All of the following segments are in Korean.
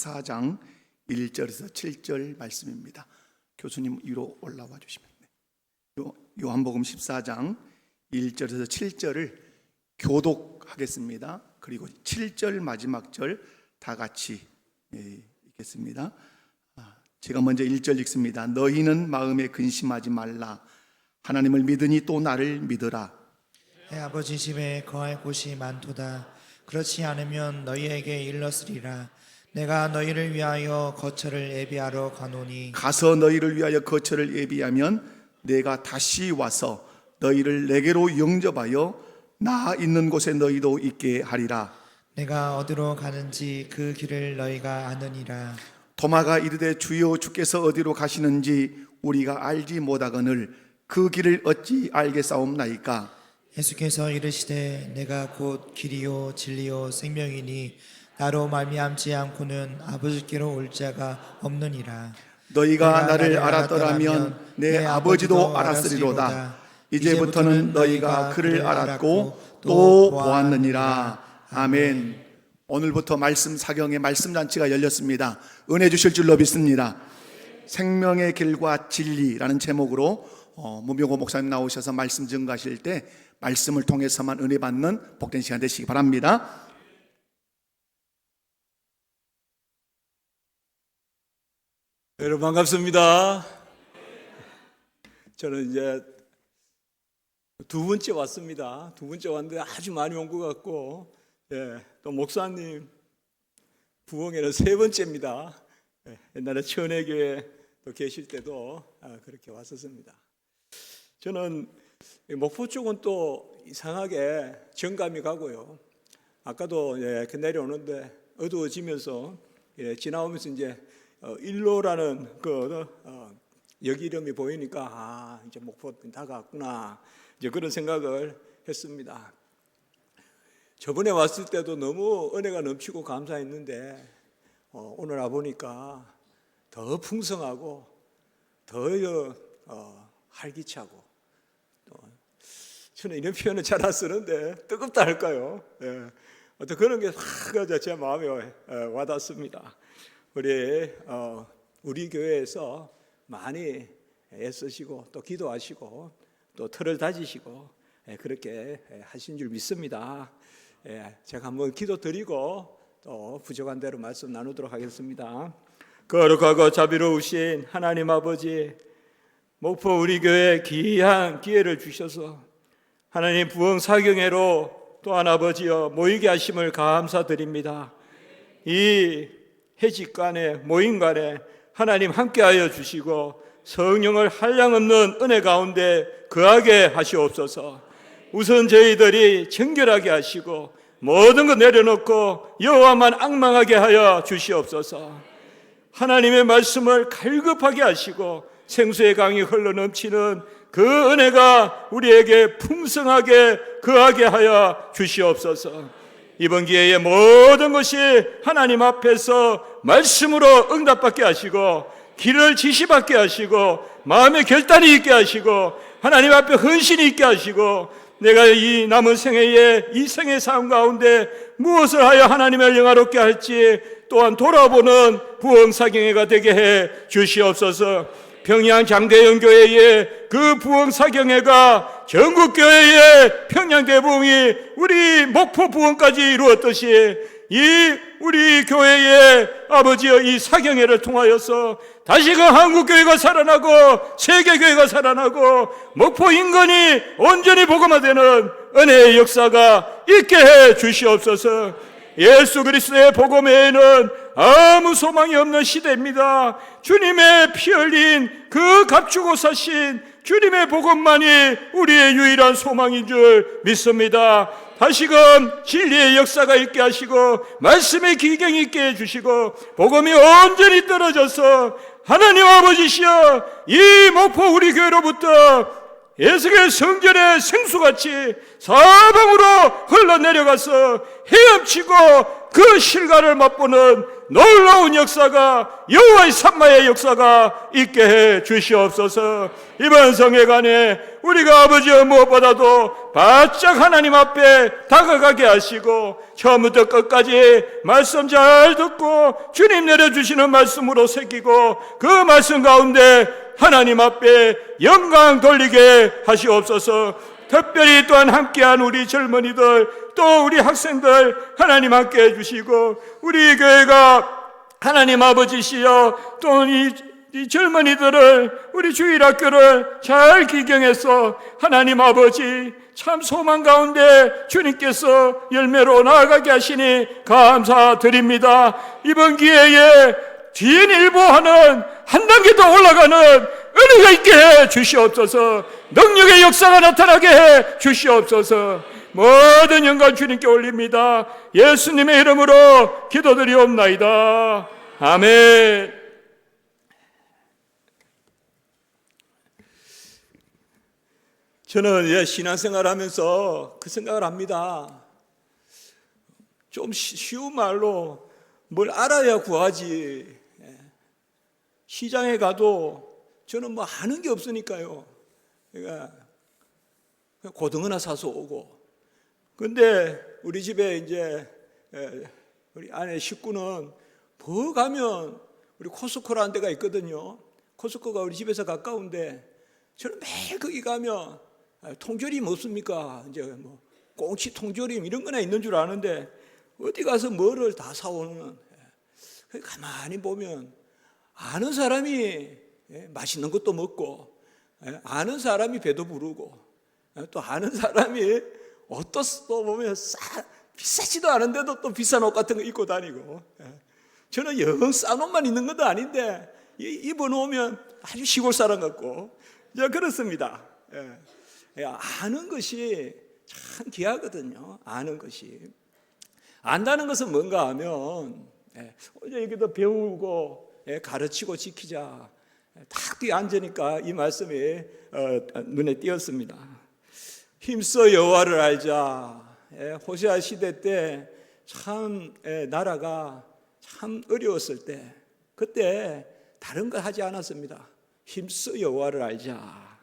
14장 1절에서 7절 말씀입니다. 교수님 위로 올라와 주시면 돼요. 요한복음 14장 1절에서 7절을 교독하겠습니다. 그리고 7절 마지막 절 다 같이 읽겠습니다. 제가 먼저 1절 읽습니다. 너희는 마음에 근심하지 말라. 하나님을 믿으니 또 나를 믿으라. 내 아버지 집에 거할 곳이 많도다. 그렇지 않으면 너희에게 일렀으리라. 내가 너희를 위하여 거처를 예비하러 가노니 가서 너희를 위하여 거처를 예비하면 내가 다시 와서 너희를 내게로 영접하여 나 있는 곳에 너희도 있게 하리라. 내가 어디로 가는지 그 길을 너희가 아느니라. 도마가 이르되 주여 주께서 어디로 가시는지 우리가 알지 못하거늘 그 길을 어찌 알겠사옵나이까. 예수께서 이르시되 내가 곧 길이요 진리요 생명이니 나로 말미암지 않고는 아버지께로 올 자가 없느니라. 너희가 나를 알았더라면 내 아버지도 알았으리로다. 이제부터는 너희가 그를 알았고 또 보았느니라. 아멘. 오늘부터 말씀 사경의 말씀 잔치가 열렸습니다. 은혜 주실 줄로 믿습니다. 생명의 길과 진리라는 제목으로 문병호 목사님 나오셔서 말씀 증거하실 때 말씀을 통해서만 은혜 받는 복된 시간 되시기 바랍니다. 여러분 반갑습니다. 저는 이제 두 번째 왔습니다. 두 번째 왔는데 아주 많이 온 것 같고, 또 목사님 부흥회는 세 번째입니다. 옛날에 천혜교회 또 계실 때도 그렇게 왔었습니다. 저는 목포 쪽은 또 이상하게 정감이 가고요. 아까도 내려오는데 어두워지면서 지나오면서 이제 일로라는 그 여기 이름이 보이니까 이제 목포 다가왔구나 이제 그런 생각을 했습니다. 저번에 왔을 때도 너무 은혜가 넘치고 감사했는데 오늘 와보니까 더 풍성하고 더 활기차고, 또 저는 이런 표현을 잘 안 쓰는데 뜨겁다 할까요? 어떤 그런 게 확 제 마음에 와닿습니다. 우리 교회에서 많이 애쓰시고 또 기도하시고 또 틀을 다지시고 그렇게 하신 줄 믿습니다. 제가 한번 기도 드리고 또 부족한 대로 말씀 나누도록 하겠습니다. 거룩하고 자비로우신 하나님 아버지, 목포 우리 교회에 귀한 기회를 주셔서 하나님 부흥 사경회로 또한 아버지여 모이게 하심을 감사드립니다. 이 회직간에 모임간에 하나님 함께하여 주시고 성령을 한량없는 은혜 가운데 거하게 하시옵소서. 우선 저희들이 정결하게 하시고 모든 것 내려놓고 여호와만 앙망하게 하여 주시옵소서. 하나님의 말씀을 갈급하게 하시고 생수의 강이 흘러넘치는 그 은혜가 우리에게 풍성하게 거하게 하여 주시옵소서. 이번 기회에 모든 것이 하나님 앞에서 말씀으로 응답받게 하시고 길을 지시받게 하시고 마음의 결단이 있게 하시고 하나님 앞에 헌신이 있게 하시고 내가 이 남은 생애에 이 생애 삶 가운데 무엇을 하여 하나님을 영화롭게 할지 또한 돌아보는 부흥사경회가 되게 해 주시옵소서. 평양 장대영교회의 그 부흥사경회가 전국교회의 평양대부흥이 우리 목포 부흥까지 이루었듯이 이 우리 교회의 아버지여 이 사경회를 통하여서 다시금 한국교회가 살아나고 세계교회가 살아나고 목포 인근이 온전히 복음화되는 은혜의 역사가 있게 해 주시옵소서. 예수 그리스도의 복음 외에는 아무 소망이 없는 시대입니다. 주님의 피 흘린 그 값주고 사신 주님의 복음만이 우리의 유일한 소망인 줄 믿습니다. 다시금 진리의 역사가 있게 하시고 말씀의 기경이 있게 해주시고 복음이 온전히 떨어져서 하나님 아버지시여 이 목포 우리 교회로부터 예수의 성전의 생수같이 사방으로 흘러내려가서 헤엄치고 그 실과를 맛보는 놀라운 역사가, 여호와의 산마의 역사가 있게 해 주시옵소서. 이번 성회간에 우리가 아버지여 무엇보다도 바짝 하나님 앞에 다가가게 하시고 처음부터 끝까지 말씀 잘 듣고 주님 내려주시는 말씀으로 새기고 그 말씀 가운데 하나님 앞에 영광 돌리게 하시옵소서. 특별히 또한 함께한 우리 젊은이들, 또 우리 학생들 하나님 함께 해주시고, 우리 교회가 하나님 아버지시여 또 이 젊은이들을, 우리 주일학교를 잘 기경해서 하나님 아버지 참 소망 가운데 주님께서 열매로 나아가게 하시니 감사드립니다. 이번 기회에 진일보하는 한 단계 더 올라가는 은혜가 있게 해 주시옵소서. 능력의 역사가 나타나게 해 주시옵소서. 모든 영광 주님께 올립니다. 예수님의 이름으로 기도드리옵나이다. 아멘. 저는 신앙생활 하면서 그 생각을 합니다. 좀 쉬운 말로 뭘 알아야 구하지. 시장에 가도 저는 뭐 아는 게 없으니까요. 그러니까 고등어나 사서 오고. 근데 우리 집에 이제 우리 아내 식구는 뭐 가면 우리 코스코라는 데가 있거든요. 코스코가 우리 집에서 가까운데 저는 매일 거기 가면 통조림 없습니까? 이제 뭐 꽁치 통조림 이런 거나 있는 줄 아는데 어디 가서 뭐를 다 사오는. 가만히 보면 아는 사람이 맛있는 것도 먹고, 아는 사람이 배도 부르고, 또 아는 사람이 옷도 또 보면 비싸지도 않은데도 또 비싼 옷 같은 거 입고 다니고. 저는 영 싼 옷만 있는 것도 아닌데 입어놓으면 아주 시골 사람 같고. 그렇습니다. 아는 것이 참 귀하거든요. 아는 것이. 안다는 것은 뭔가 하면 어제 여기도 배우고 가르치고 지키자. 딱 앉으니까 이 말씀이 눈에 띄었습니다. 힘써 여호와를 알자. 호세아 시대 때 참 나라가 참 어려웠을 때 그때 다른 거 하지 않았습니다. 힘써 여호와를 알자.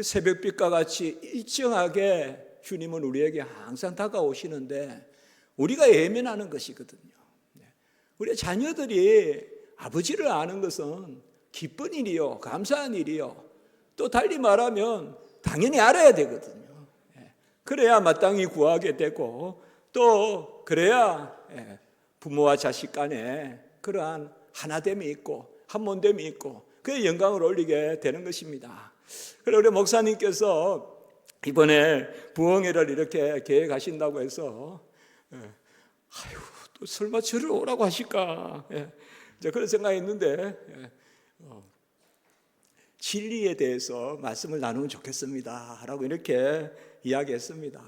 새벽빛과 같이 일정하게 주님은 우리에게 항상 다가오시는데 우리가 예민하는 것이거든요. 우리 자녀들이 아버지를 아는 것은 기쁜 일이요, 감사한 일이요. 또 달리 말하면 당연히 알아야 되거든요. 그래야 마땅히 구하게 되고 또 그래야 부모와 자식 간에 그러한 하나됨이 있고 한몸됨이 있고 그의 영광을 올리게 되는 것입니다. 그래서 우리 목사님께서 이번에 부흥회를 이렇게 계획하신다고 해서 아유 또 설마 저를 오라고 하실까 그런 생각했는데 진리에 대해서 말씀을 나누면 좋겠습니다 라고 이렇게 이야기했습니다.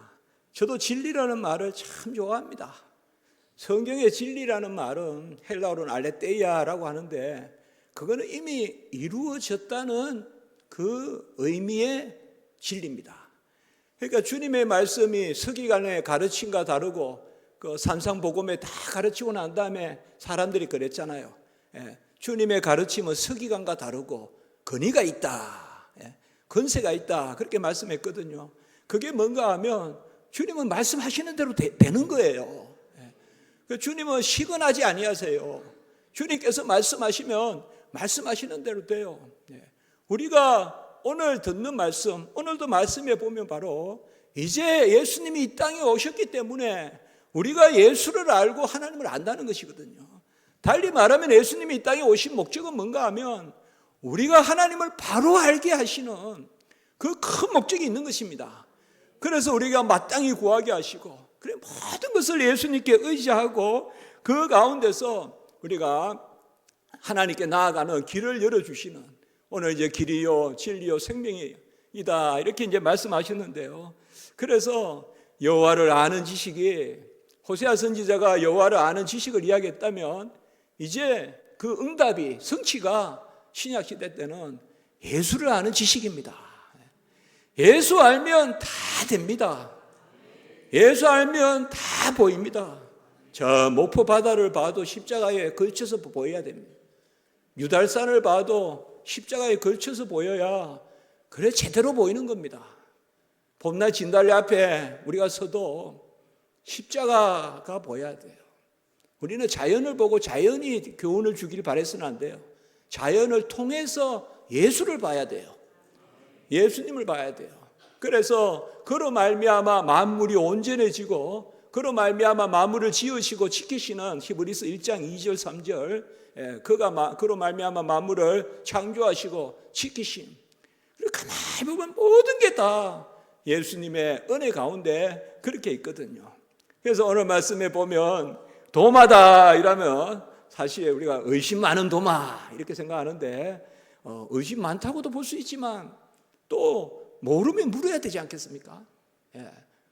저도 진리라는 말을 참 좋아합니다. 성경의 진리라는 말은 헬라어로는 알레테이아라고 하는데 그거는 이미 이루어졌다는 그 의미의 진리입니다. 그러니까 주님의 말씀이 서기관의 가르침과 다르고 그 산상복음에 다 가르치고 난 다음에 사람들이 그랬잖아요. 주님의 가르침은 서기관과 다르고 권위가 있다, 권세가 있다 그렇게 말씀했거든요. 그게 뭔가 하면 주님은 말씀하시는 대로 되는 거예요. 주님은 시건하지 아니하세요. 주님께서 말씀하시면 말씀하시는 대로 돼요. 우리가 오늘 듣는 말씀, 오늘도 말씀에 보면 바로 이제 예수님이 이 땅에 오셨기 때문에 우리가 예수를 알고 하나님을 안다는 것이거든요. 달리 말하면 예수님이 이 땅에 오신 목적은 뭔가 하면 우리가 하나님을 바로 알게 하시는 그 큰 목적이 있는 것입니다. 그래서 우리가 마땅히 구하게 하시고 그래 모든 것을 예수님께 의지하고 그 가운데서 우리가 하나님께 나아가는 길을 열어주시는 오늘 이제 길이요 진리요 생명이다 이렇게 이제 말씀하셨는데요. 그래서 여호와를 아는 지식이 호세아 선지자가 여호와를 아는 지식을 이야기했다면 이제 그 응답이 성취가 신약 시대 때는 예수를 아는 지식입니다. 예수 알면 다 됩니다. 예수 알면 다 보입니다. 저 목포 바다를 봐도 십자가에 걸쳐서 보여야 됩니다. 유달산을 봐도 십자가에 걸쳐서 보여야 그래 제대로 보이는 겁니다. 봄날 진달래 앞에 우리가 서도 십자가가 보여야 돼요. 우리는 자연을 보고 자연이 교훈을 주길 바라서는 안 돼요. 자연을 통해서 예수를 봐야 돼요. 예수님을 봐야 돼요. 그래서 그로 말미암아 만물이 온전해지고 그로 말미암아 만물을 지으시고 지키시는 히브리서 1장 2절 3절 그가 그로 말미암아 만물을 창조하시고 지키심. 그리고 가만히 보면 모든 게 다 예수님의 은혜 가운데 그렇게 있거든요. 그래서 오늘 말씀에 보면 도마다 이라면 사실 우리가 의심 많은 도마 이렇게 생각하는데 의심 많다고도 볼 수 있지만 또 모르면 물어야 되지 않겠습니까? 예,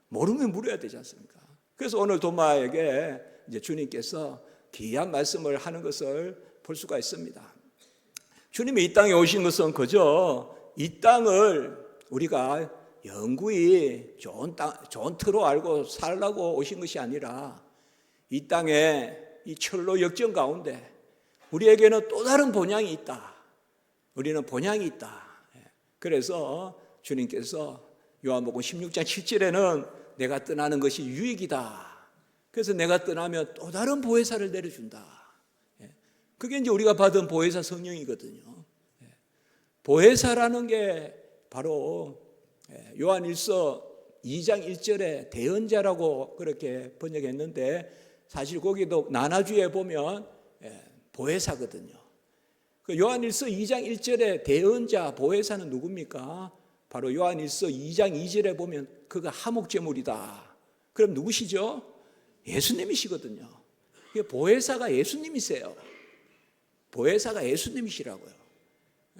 모르면 물어야 되지 않습니까? 그래서 오늘 도마에게 이제 주님께서 귀한 말씀을 하는 것을 볼 수가 있습니다. 주님이 이 땅에 오신 것은 그저 이 땅을 우리가 영구히 좋은 터로 알고 살라고 오신 것이 아니라 이 땅에 이 철로 역정 가운데 우리에게는 또 다른 본향이 있다. 우리는 본향이 있다. 그래서 주님께서 요한복음 16장 7절에는 내가 떠나는 것이 유익이다. 그래서 내가 떠나면 또 다른 보혜사를 내려준다. 그게 이제 우리가 받은 보혜사 성령이거든요. 보혜사라는 게 바로 요한일서 2장 1절에 대언자라고 그렇게 번역했는데 사실 거기도 나나주에 보면 보혜사거든요. 그 요한일서 2장 1절에 대언자 보혜사는 누굽니까? 바로 요한일서 2장 2절에 보면 그가 하목제물이다. 그럼 누구시죠? 예수님이시거든요. 보혜사가 예수님이세요. 보혜사가 예수님이시라고요.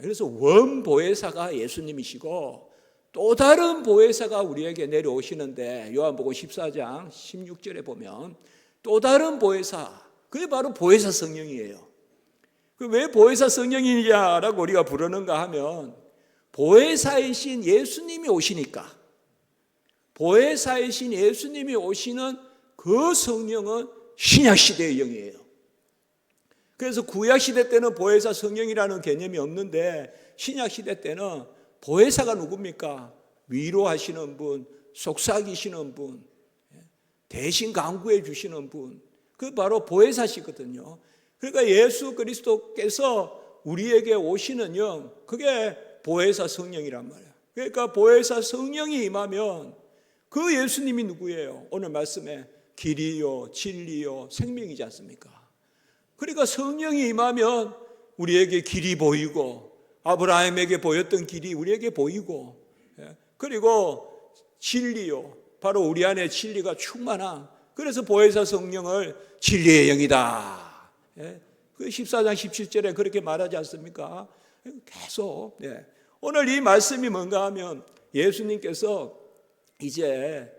그래서 원보혜사가 예수님이시고 또 다른 보혜사가 우리에게 내려오시는데 요한복음 14장 16절에 보면 또 다른 보혜사, 그게 바로 보혜사 성령이에요. 왜 보혜사 성령이냐라고 우리가 부르는가 하면 보혜사이신 예수님이 오시니까 보혜사이신 예수님이 오시는 그 성령은 신약시대의 영이에요. 그래서 구약시대 때는 보혜사 성령이라는 개념이 없는데 신약시대 때는 보혜사가 누굽니까? 위로하시는 분, 속삭이시는 분, 대신 강구해 주시는 분, 그 바로 보혜사시거든요. 그러니까 예수 그리스도께서 우리에게 오시는 영, 그게 보혜사 성령이란 말이에요. 그러니까 보혜사 성령이 임하면 그 예수님이 누구예요? 오늘 말씀에 길이요 진리요 생명이지 않습니까? 그러니까 성령이 임하면 우리에게 길이 보이고 아브라함에게 보였던 길이 우리에게 보이고 그리고 진리요 바로 우리 안에 진리가 충만한, 그래서 보혜사 성령을 진리의 영이다. 그 14장 17절에 그렇게 말하지 않습니까? 계속 오늘 이 말씀이 뭔가 하면 예수님께서 이제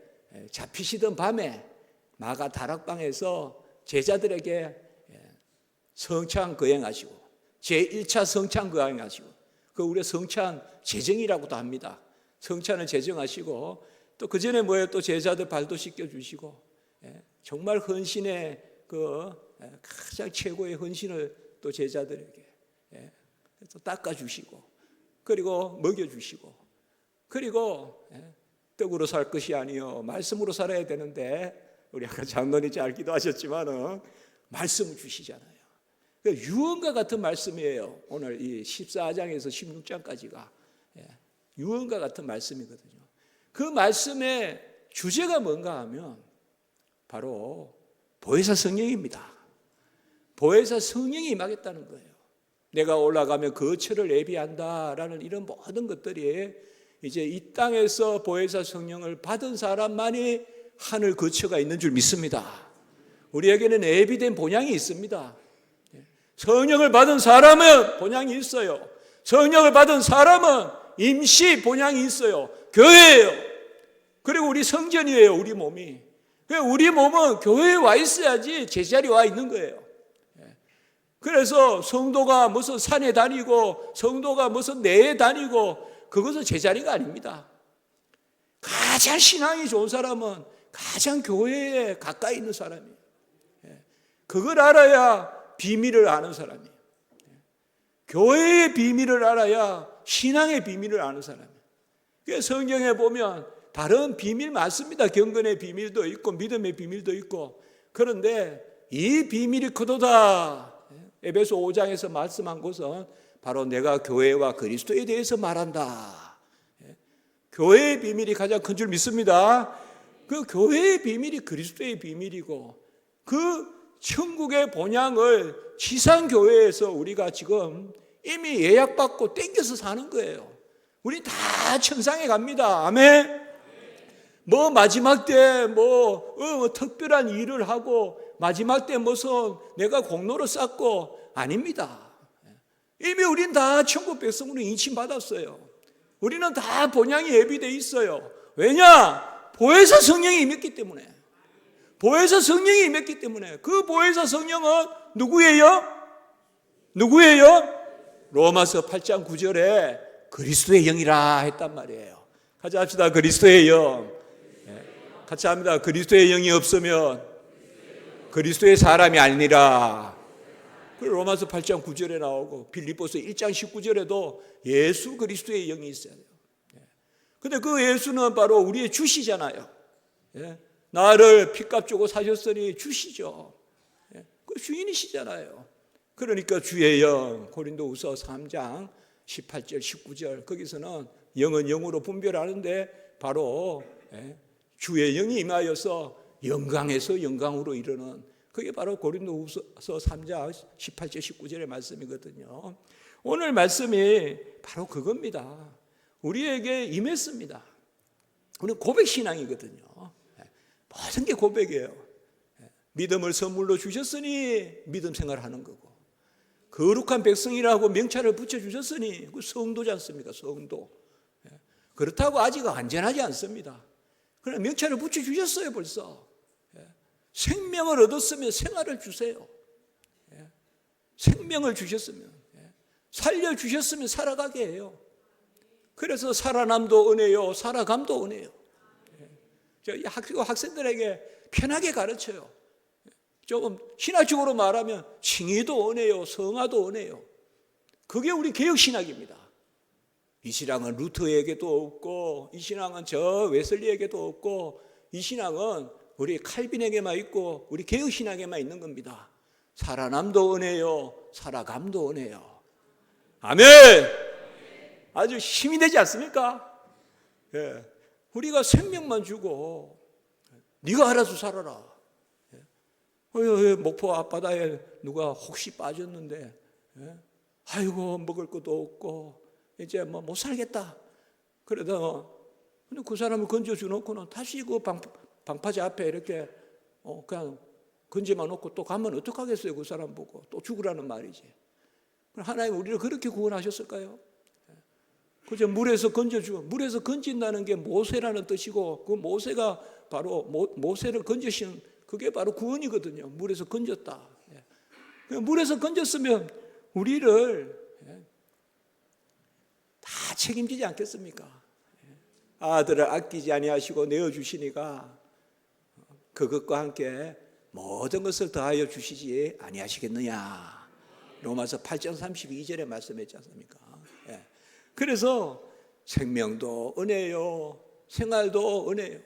잡히시던 밤에 마가 다락방에서 제자들에게 성찬 거행하시고 제1차 성찬 거행하시고 그 우리 성찬 제정이라고도 합니다. 성찬을 제정하시고 또 그 전에 뭐예요? 또 제자들 발도 씻겨주시고 정말 헌신의 그 가장 최고의 헌신을 또 제자들에게 또 닦아주시고 그리고 먹여주시고 그리고 떡으로 살 것이 아니요 말씀으로 살아야 되는데 우리 아까 장로님 잘 기도하셨지만은 말씀을 주시잖아요. 유언과 같은 말씀이에요. 오늘 이 14장에서 16장까지가 유언과 같은 말씀이거든요. 그 말씀의 주제가 뭔가 하면 바로 보혜사 성령입니다. 보혜사 성령이 임하겠다는 거예요. 내가 올라가면 거처를 예비한다라는 이런 모든 것들이 이제 이 땅에서 보혜사 성령을 받은 사람만이 하늘 거처가 있는 줄 믿습니다. 우리에게는 예비된 본향이 있습니다. 성령을 받은 사람은 본향이 있어요. 성령을 받은 사람은 임시 본향이 있어요. 교회예요. 그리고 우리 성전이에요. 우리 몸이. 우리 몸은 교회에 와 있어야지 제자리에 와 있는 거예요. 그래서 성도가 무슨 산에 다니고 성도가 무슨 내에 다니고 그것은 제자리가 아닙니다. 가장 신앙이 좋은 사람은 가장 교회에 가까이 있는 사람이에요. 그걸 알아야 비밀을 아는 사람이에요. 교회의 비밀을 알아야 신앙의 비밀을 아는 사람이에요. 그래서 성경에 보면 다른 비밀 많습니다. 경건의 비밀도 있고 믿음의 비밀도 있고. 그런데 이 비밀이 크도다. 에베소 5장에서 말씀한 것은 바로 내가 교회와 그리스도에 대해서 말한다. 교회의 비밀이 가장 큰 줄 믿습니다. 그 교회의 비밀이 그리스도의 비밀이고 그 천국의 본향을 지상교회에서 우리가 지금 이미 예약받고 땡겨서 사는 거예요. 우리 다 천상에 갑니다. 아멘. 뭐 마지막 때 특별한 일을 하고 마지막 때 무슨 내가 공로를 쌓고 아닙니다. 이미 우린 다 천국 백성으로 인침받았어요. 우리는 다 본향이 예비되어 있어요. 왜냐? 보혜사 성령이 임했기 때문에. 보혜사 성령이 임했기 때문에. 그 보혜사 성령은 누구예요? 누구예요? 로마서 8장 9절에 그리스도의 영이라 했단 말이에요. 같이 합시다. 그리스도의 영. 같이 합니다. 그리스도의 영이 없으면 그리스도의 사람이 아니라. 로마서 8장 9절에 나오고 빌립보서 1장 19절에도 예수 그리스도의 영이 있어야 돼요. 근데 그 예수는 바로 우리의 주시잖아요. 나를 피값 주고 사셨으니 주시죠. 그 주인이시잖아요. 그러니까 주의 영, 고린도후서 3장 18절 19절 거기서는 영은 영으로 분별하는데 바로 주의 영이 임하여서 영광에서 영광으로 이르는 그게 바로 고린도후서 3장 18절 19절의 말씀이거든요. 오늘 말씀이 바로 그겁니다. 우리에게 임했습니다. 우리는 고백신앙이거든요. 모든 게 고백이에요. 믿음을 선물로 주셨으니 믿음 생활하는 거고 거룩한 백성이라고 명찰을 붙여주셨으니 그 성도지 않습니까? 성도. 그렇다고 아직 안전하지 않습니다. 그러나 명찰을 붙여주셨어요 벌써. 생명을 얻었으면 생활을 주세요. 생명을 주셨으면 살려주셨으면 살아가게 해요. 그래서 살아남도 은혜요 살아감도 은혜요. 학생들에게 편하게 가르쳐요. 조금 신학적으로 말하면 칭의도 은혜요 성화도 은혜요. 그게 우리 개혁신학입니다. 이 신앙은 루터에게도 없고 이 신앙은 저 웨슬리에게도 없고 이 신앙은 우리 칼빈에게만 있고 우리 개혁신학에만 있는 겁니다. 살아남도 은혜요 살아감도 은혜요. 아멘. 아주 힘이 되지 않습니까? 우리가 생명만 주고 네가 알아서 살아라. 목포 앞바다에 누가 혹시 빠졌는데 아이고 먹을 것도 없고 이제 못 살겠다. 그러다가 근데 그 사람을 건져주 놓고는 다시 그 방파제 앞에 이렇게 그냥 건져만 놓고 또 가면 어떡하겠어요? 그 사람 보고 또 죽으라는 말이지. 하나님 우리를 그렇게 구원하셨을까요? 그저 물에서 건져주고 물에서 건진다는 게 모세라는 뜻이고 그 모세가 바로 모세를 건져신 그게 바로 구원이거든요. 물에서 건졌다. 물에서 건졌으면 우리를 다 책임지지 않겠습니까? 아들을 아끼지 아니하시고 내어주시니까 그것과 함께 모든 것을 더하여 주시지 아니하시겠느냐. 로마서 8장 32절에 말씀했지 않습니까? 그래서 생명도 은혜요 생활도 은혜요.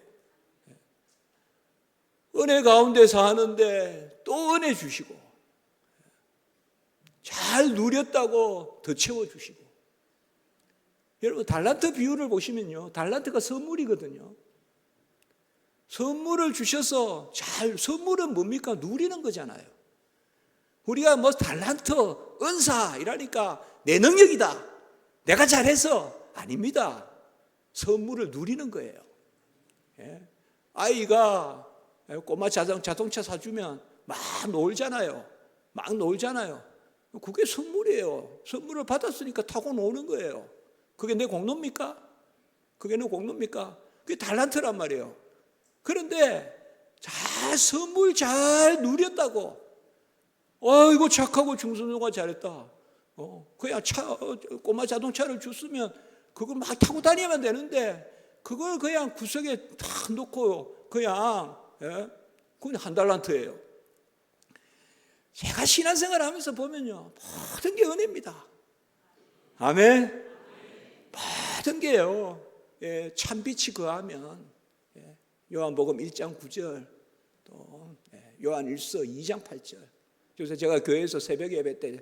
은혜 가운데 사는데 또 은혜 주시고 잘 누렸다고 더 채워주시고. 여러분 달란트 비유를 보시면요 달란트가 선물이거든요. 선물을 주셔서 선물은 뭡니까? 누리는 거잖아요. 우리가 달란트 은사 이라니까 내 능력이다 내가 잘해서 아닙니다. 선물을 누리는 거예요. 아이가 꼬마 자동차 사주면 막 놀잖아요. 그게 선물이에요. 선물을 받았으니까 타고 노는 거예요. 그게 내 공로입니까? 그게 달란트란 말이에요. 그런데 선물 잘 누렸다고 이거 착하고 중선조가 잘했다. 그냥 꼬마 자동차를 줬으면 그걸 막 타고 다니면 되는데 그걸 그냥 구석에 탁 놓고 그냥 그건 한 달란트예요. 제가 신앙생활 하면서 보면요, 모든 게 은혜입니다. 아멘. 모든 게요, 예, 참빛이 거하면, 예, 요한복음 1장 9절, 또 예, 요한일서 2장 8절. 그래서 제가 교회에서 새벽 예배 때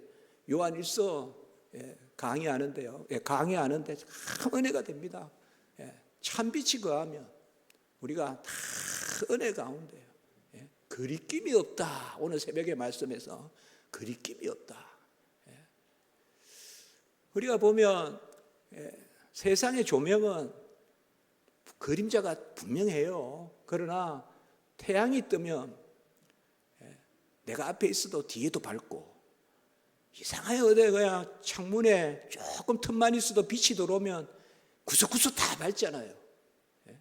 요한일서 예, 강의하는데요, 예, 강의하는데 참 은혜가 됩니다. 예, 참빛이 거하면 우리가 다 은혜 가운데요, 예, 그리낌이 없다. 오늘 새벽의 말씀에서 그리낌이 없다. 예. 우리가 보면 예, 세상의 조명은 그림자가 분명해요. 그러나 태양이 뜨면 예, 내가 앞에 있어도 뒤에도 밝고, 이상하게 어디 그냥 창문에 조금 틈만 있어도 빛이 들어오면 구석구석 다 밝잖아요. 예.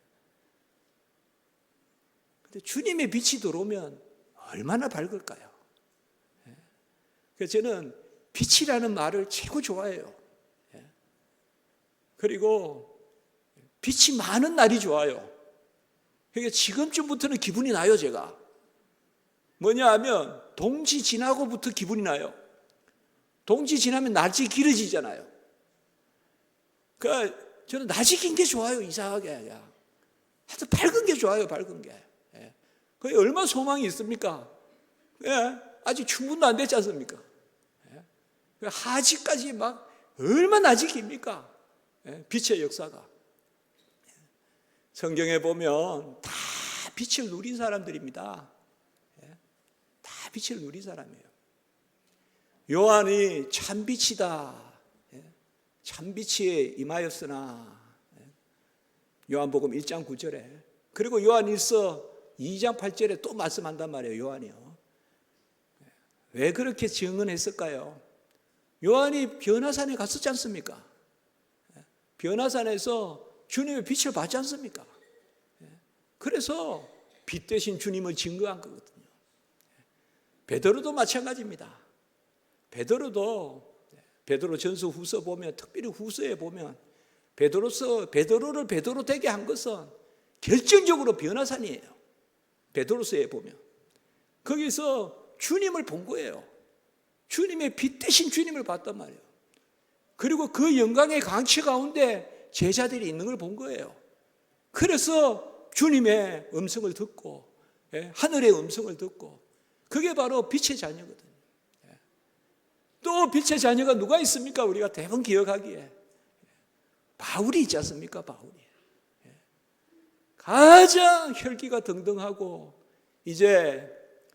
근데 주님의 빛이 들어오면 얼마나 밝을까요? 예. 그래서 저는 빛이라는 말을 최고 좋아해요. 예. 그리고 빛이 많은 날이 좋아요. 그러니까 지금쯤부터는 기분이 나요. 제가 뭐냐 하면 동지 지나고부터 기분이 나요. 동지 지나면 낮이 길어지잖아요. 그러니까 저는 낮이 긴 게 좋아요. 이상하게. 하여튼 밝은 게 좋아요. 밝은 게. 예. 그게 얼마나 소망이 있습니까? 예. 아직 충분도 안 됐지 않습니까? 예. 하지까지 막 얼마나 낮이 깁니까? 예. 빛의 역사가. 성경에 보면 다 빛을 누린 사람들입니다. 예. 다 빛을 누린 사람이에요. 요한이 참빛이다, 참빛이 임하였으나, 요한복음 1장 9절에, 그리고 요한일서 2장 8절에 또 말씀한단 말이에요. 요한이요. 왜 그렇게 증언했을까요? 요한이 변화산에 갔었지 않습니까? 변화산에서 주님의 빛을 받지 않습니까? 그래서 빛 대신 주님을 증거한 거거든요. 베드로도 마찬가지입니다. 베드로 전서 후서 보면, 특별히 후서에 보면 베드로를 베드로 되게 한 것은 결정적으로 변화산이에요. 베드로서에 보면 거기서 주님을 본 거예요. 주님의 빛 대신 주님을 봤단 말이에요. 그리고 그 영광의 강치 가운데 제자들이 있는 걸 본 거예요. 그래서 주님의 음성을 듣고, 하늘의 음성을 듣고, 그게 바로 빛의 자녀거든요. 또 빛의 자녀가 누가 있습니까? 우리가 대부분 기억하기에 바울이 있지 않습니까? 바울이 가장 혈기가 등등하고 이제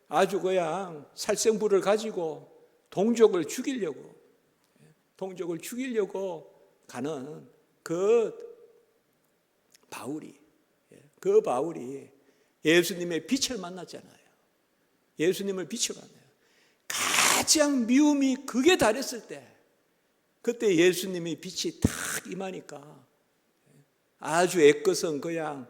아주 그냥 살생부를 가지고 동족을 죽이려고 가는 그 바울이 예수님의 빛을 만났잖아요. 예수님을 빛을 만나요. 가장 미움이 극에 달했을 때, 그때 예수님의 빛이 탁 임하니까 아주 애꺼선 그냥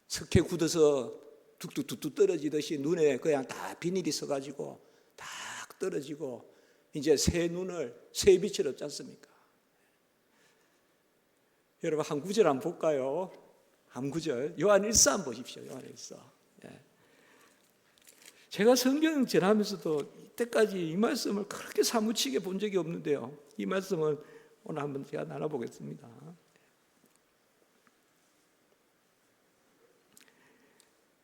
석회 굳어서 뚝뚝뚝뚝 떨어지듯이 눈에 그냥 다 비닐이 서가지고 딱 떨어지고 이제 새 빛을 얻지 않습니까? 여러분 한 구절 한번 볼까요? 한 구절 요한일서 한번 보십시오. 요한일서. 제가 성경 전하면서도 이때까지 이 말씀을 그렇게 사무치게 본 적이 없는데요, 이 말씀을 오늘 한번 제가 나눠보겠습니다.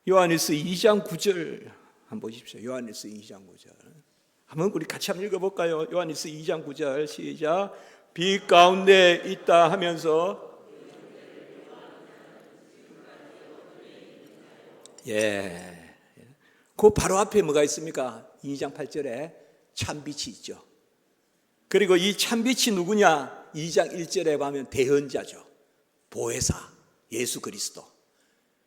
요한일서 2장 9절 한번 보십시오. 요한일서 2장 9절 한번 우리 같이 한번 읽어볼까요? 요한일서 2장 9절 시작. 빛 가운데 있다 하면서, 그 바로 앞에 뭐가 있습니까? 2장 8절에 참빛이 있죠. 그리고 이 참빛이 누구냐? 2장 1절에 보면 대언자죠. 보혜사 예수 그리스도.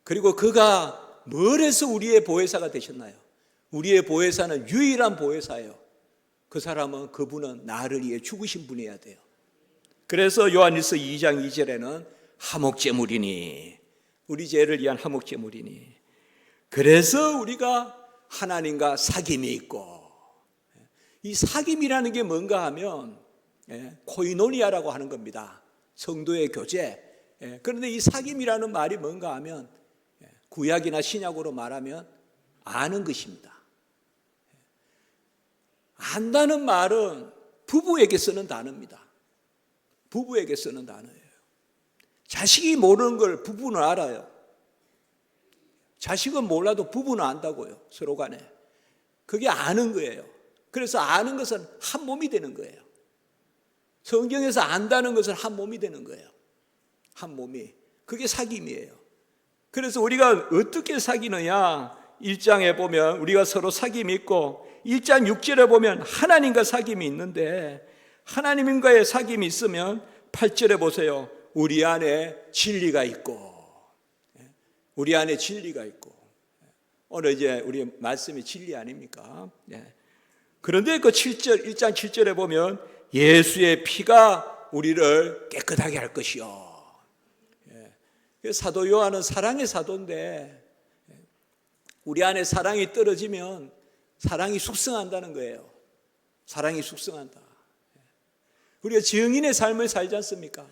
그리고 그가 뭘 해서 우리의 보혜사가 되셨나요? 우리의 보혜사는 유일한 보혜사예요. 그 사람은, 그분은 나를 위해 죽으신 분이어야 돼요. 그래서 요한일서 2장 2절에는 화목제물이니, 우리 죄를 위한 화목제물이니, 그래서 우리가 하나님과 사귐이 있고, 이 사귐이라는 게 뭔가 하면 코이노니아라고 하는 겁니다. 성도의 교제. 그런데 이 사귐이라는 말이 뭔가 하면 구약이나 신약으로 말하면 아는 것입니다. 안다는 말은 부부에게 쓰는 단어입니다. 부부에게 쓰는 단어예요. 자식이 모르는 걸 부부는 알아요. 자식은 몰라도 부부는 안다고요. 서로 간에. 그게 아는 거예요. 그래서 아는 것은 한 몸이 되는 거예요. 성경에서 안다는 것은 한 몸이 되는 거예요. 한 몸이. 그게 사귐이에요. 그래서 우리가 어떻게 사귀느냐, 1장에 보면 우리가 서로 사귐이 있고 1장 6절에 보면 하나님과 사귐이 있는데, 하나님과의 사귐이 있으면 8절에 보세요. 우리 안에 진리가 있고, 우리 안에 진리가 있고. 오늘 이제 우리 말씀이 진리 아닙니까? 그런데 그 7절, 1장 7절에 보면 예수의 피가 우리를 깨끗하게 할 것이요. 사도 요한은 사랑의 사도인데, 우리 안에 사랑이 떨어지면 사랑이 숙성한다는 거예요. 사랑이 숙성한다. 우리가 증인의 삶을 살지 않습니까?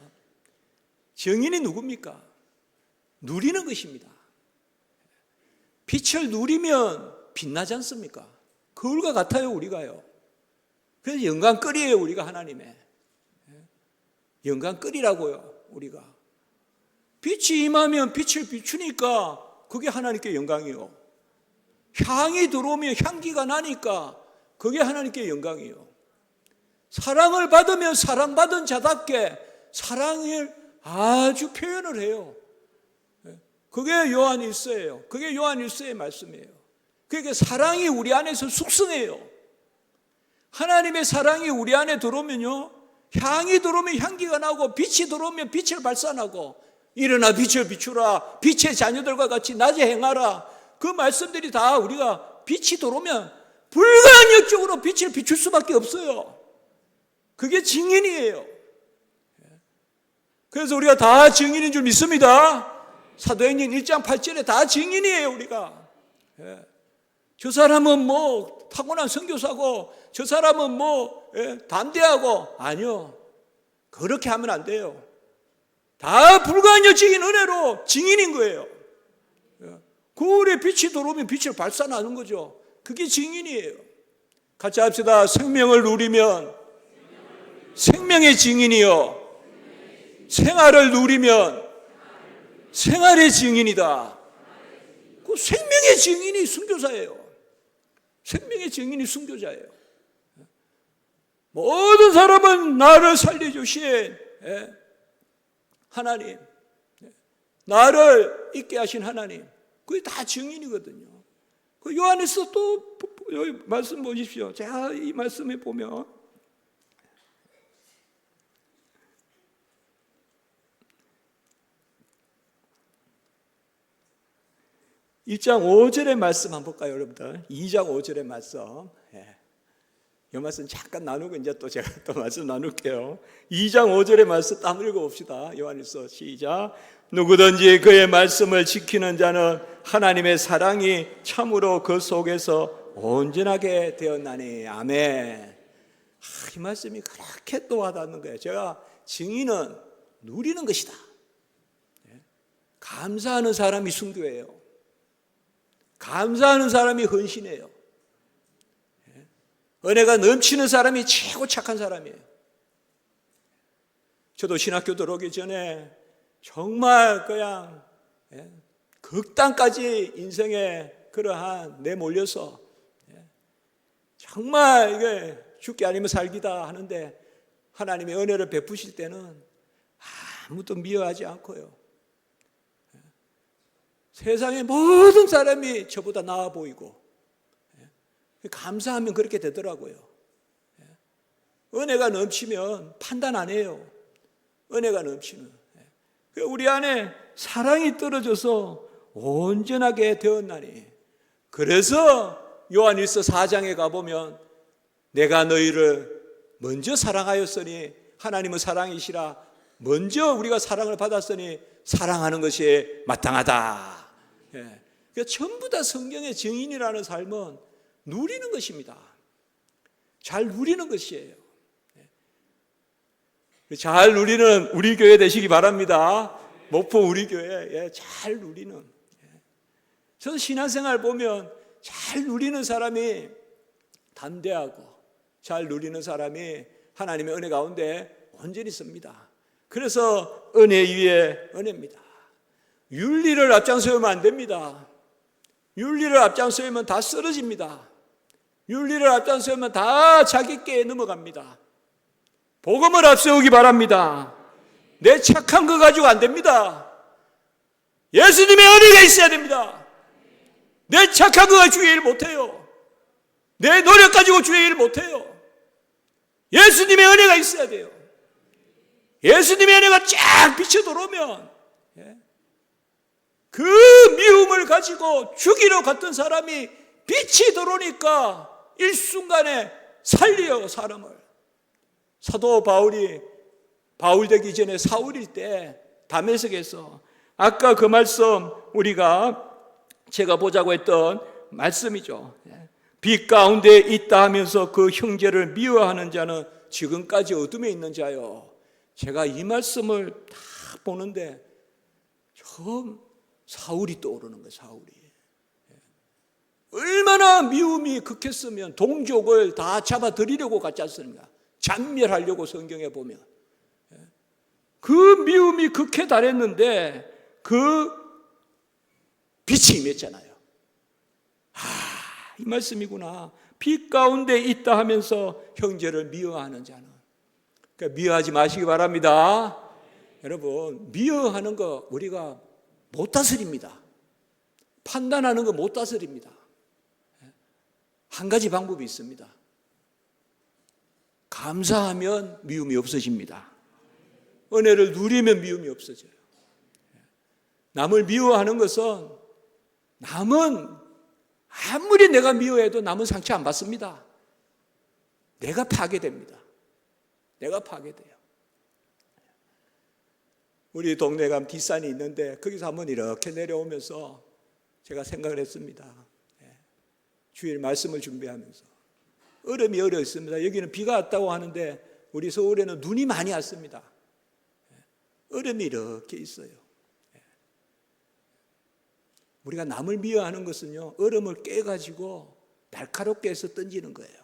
증인이 누굽니까? 누리는 것입니다. 빛을 누리면 빛나지 않습니까? 거울과 같아요, 우리가요. 그래서 영광거리예요, 우리가 하나님의. 영광거리라고요, 우리가. 빛이 임하면 빛을 비추니까 그게 하나님께 영광이요. 향이 들어오면 향기가 나니까 그게 하나님께 영광이요. 사랑을 받으면 사랑받은 자답게 사랑을 아주 표현을 해요. 그게 요한 1서예요. 그게 요한 1서의 말씀이에요. 그러니까 사랑이 우리 안에서 숙성해요. 하나님의 사랑이 우리 안에 들어오면요, 향이 들어오면 향기가 나고 빛이 들어오면 빛을 발산하고, 일어나 빛을 비추라, 빛의 자녀들과 같이 낮에 행하라. 그 말씀들이 다 우리가 빛이 들어오면 불가항력적으로 빛을 비출 수밖에 없어요. 그게 증인이에요. 그래서 우리가 다 증인인 줄 믿습니다. 사도행전 1장 8절에 다 증인이에요, 우리가. 저 사람은 뭐 타고난 선교사고, 저 사람은 뭐 담대하고. 아니요, 그렇게 하면 안 돼요. 다 불가항력적인 은혜로 증인인 거예요. 거울에 빛이 들어오면 빛을 발산하는 거죠. 그게 증인이에요. 같이 합시다. 생명을 누리면 생명의 증인이요, 생활을 누리면 생활의 증인이다. 그 생명의 증인이 순교자예요. 생명의 증인이 순교자예요. 모든 사람은 나를 살려주신 하나님, 나를 있게 하신 하나님, 그게 다 증인이거든요. 그 요한에서 또 여기 말씀 보십시오. 자, 이 말씀에 보면 (1장 5절의) 말씀 한번 볼까요, 여러분들? 2장 5절의 말씀. 이 말씀 잠깐 나누고 이제 또 제가 또 말씀 나눌게요. 2장 5절의 말씀 한번 읽어봅시다. 요한일서 시작. 누구든지 그의 말씀을 지키는 자는 하나님의 사랑이 참으로 그 속에서 온전하게 되었나니. 아멘. 이 말씀이 그렇게 또 와닿는 거예요. 제가 증인은 누리는 것이다. 감사하는 사람이 순교예요. 감사하는 사람이 헌신해요. 은혜가 넘치는 사람이 최고 착한 사람이에요. 저도 신학교 들어오기 전에 정말 그냥 극단까지 인생에 그러한 내몰려서 정말 이게 죽기 아니면 살기다 하는데, 하나님의 은혜를 베푸실 때는 아무도 미워하지 않고요, 세상의 모든 사람이 저보다 나아 보이고, 감사하면 그렇게 되더라고요. 은혜가 넘치면 판단 안 해요. 은혜가 넘치는. 우리 안에 사랑이 떨어져서 온전하게 되었나니. 그래서 요한일서 4장에 가보면 내가 너희를 먼저 사랑하였으니, 하나님은 사랑이시라, 먼저 우리가 사랑을 받았으니 사랑하는 것이 마땅하다. 그러니까 전부 다 성경의 증인이라는 삶은 누리는 것입니다. 잘 누리는 것이에요. 잘 누리는 우리 교회 되시기 바랍니다. 목포 우리 교회 잘 누리는. 저는 신앙생활 보면 잘 누리는 사람이 담대하고 잘 누리는 사람이 하나님의 은혜 가운데 온전히 씁니다. 그래서 은혜 위에 은혜입니다. 윤리를 앞장서면 안 됩니다. 윤리를 앞장서면 다 쓰러집니다. 윤리를 앞장서면 다 자기께 넘어갑니다. 복음을 앞세우기 바랍니다. 내 착한 거 가지고 안 됩니다. 예수님의 은혜가 있어야 됩니다. 내 착한 거 가지고 주의 일 못해요. 내 노력 가지고 주의 일 못해요. 예수님의 은혜가 있어야 돼요. 예수님의 은혜가 쫙 비쳐 들어오면 그 미움을 가지고 죽이러 갔던 사람이 빛이 들어오니까 일순간에 살려요, 사람을. 사도 바울이 바울 되기 전에 사울일 때 다메섹에서 아까 그 말씀 제가 보자고 했던 말씀이죠. 빛 가운데 있다 하면서 그 형제를 미워하는 자는 지금까지 어둠에 있는 자요. 제가 이 말씀을 다 보는데 처음 사울이 떠오르는 거예요. 사울이 얼마나 미움이 극했으면 동족을 다 잡아들이려고 갔지 않습니까? 잔멸하려고 성경에 보면 그 미움이 극해 달했는데 그 빛이 임했잖아요. 이 말씀이구나. 빛 가운데 있다 하면서 형제를 미워하는 자는. 그러니까 미워하지 마시기 바랍니다. 여러분, 미워하는 거 우리가 못 다스립니다. 판단하는 거 못 다스립니다. 한 가지 방법이 있습니다. 감사하면 미움이 없어집니다. 은혜를 누리면 미움이 없어져요. 남을 미워하는 것은 남은 아무리 내가 미워해도 남은 상처 안 받습니다. 내가 파괴됩니다. 내가 파괴돼요. 우리 동네에 가면 뒷산이 있는데 거기서 한번 이렇게 내려오면서 제가 생각을 했습니다. 주일 말씀을 준비하면서 얼음이 얼어 있습니다. 여기는 비가 왔다고 하는데 우리 서울에는 눈이 많이 왔습니다. 얼음이 이렇게 있어요. 우리가 남을 미워하는 것은요, 얼음을 깨가지고 날카롭게 해서 던지는 거예요.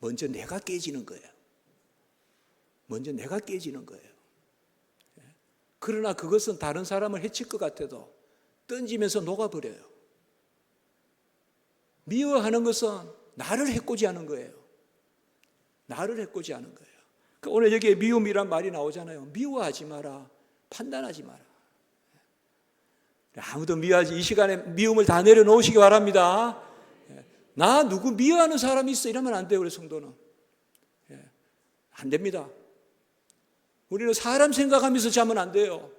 먼저 내가 깨지는 거예요. 먼저 내가 깨지는 거예요. 그러나 그것은 다른 사람을 해칠 것 같아도 던지면서 녹아버려요. 미워하는 것은 나를 해코지 하는 거예요. 나를 해코지 하는 거예요. 그러니까 오늘 여기에 미움이란 말이 나오잖아요. 미워하지 마라. 판단하지 마라. 아무도 미워하지, 이 시간에 미움을 다 내려놓으시기 바랍니다. 나 누구 미워하는 사람이 있어 이러면 안 돼요. 우리 성도는 안 됩니다. 우리는 사람 생각하면서 자면 안 돼요.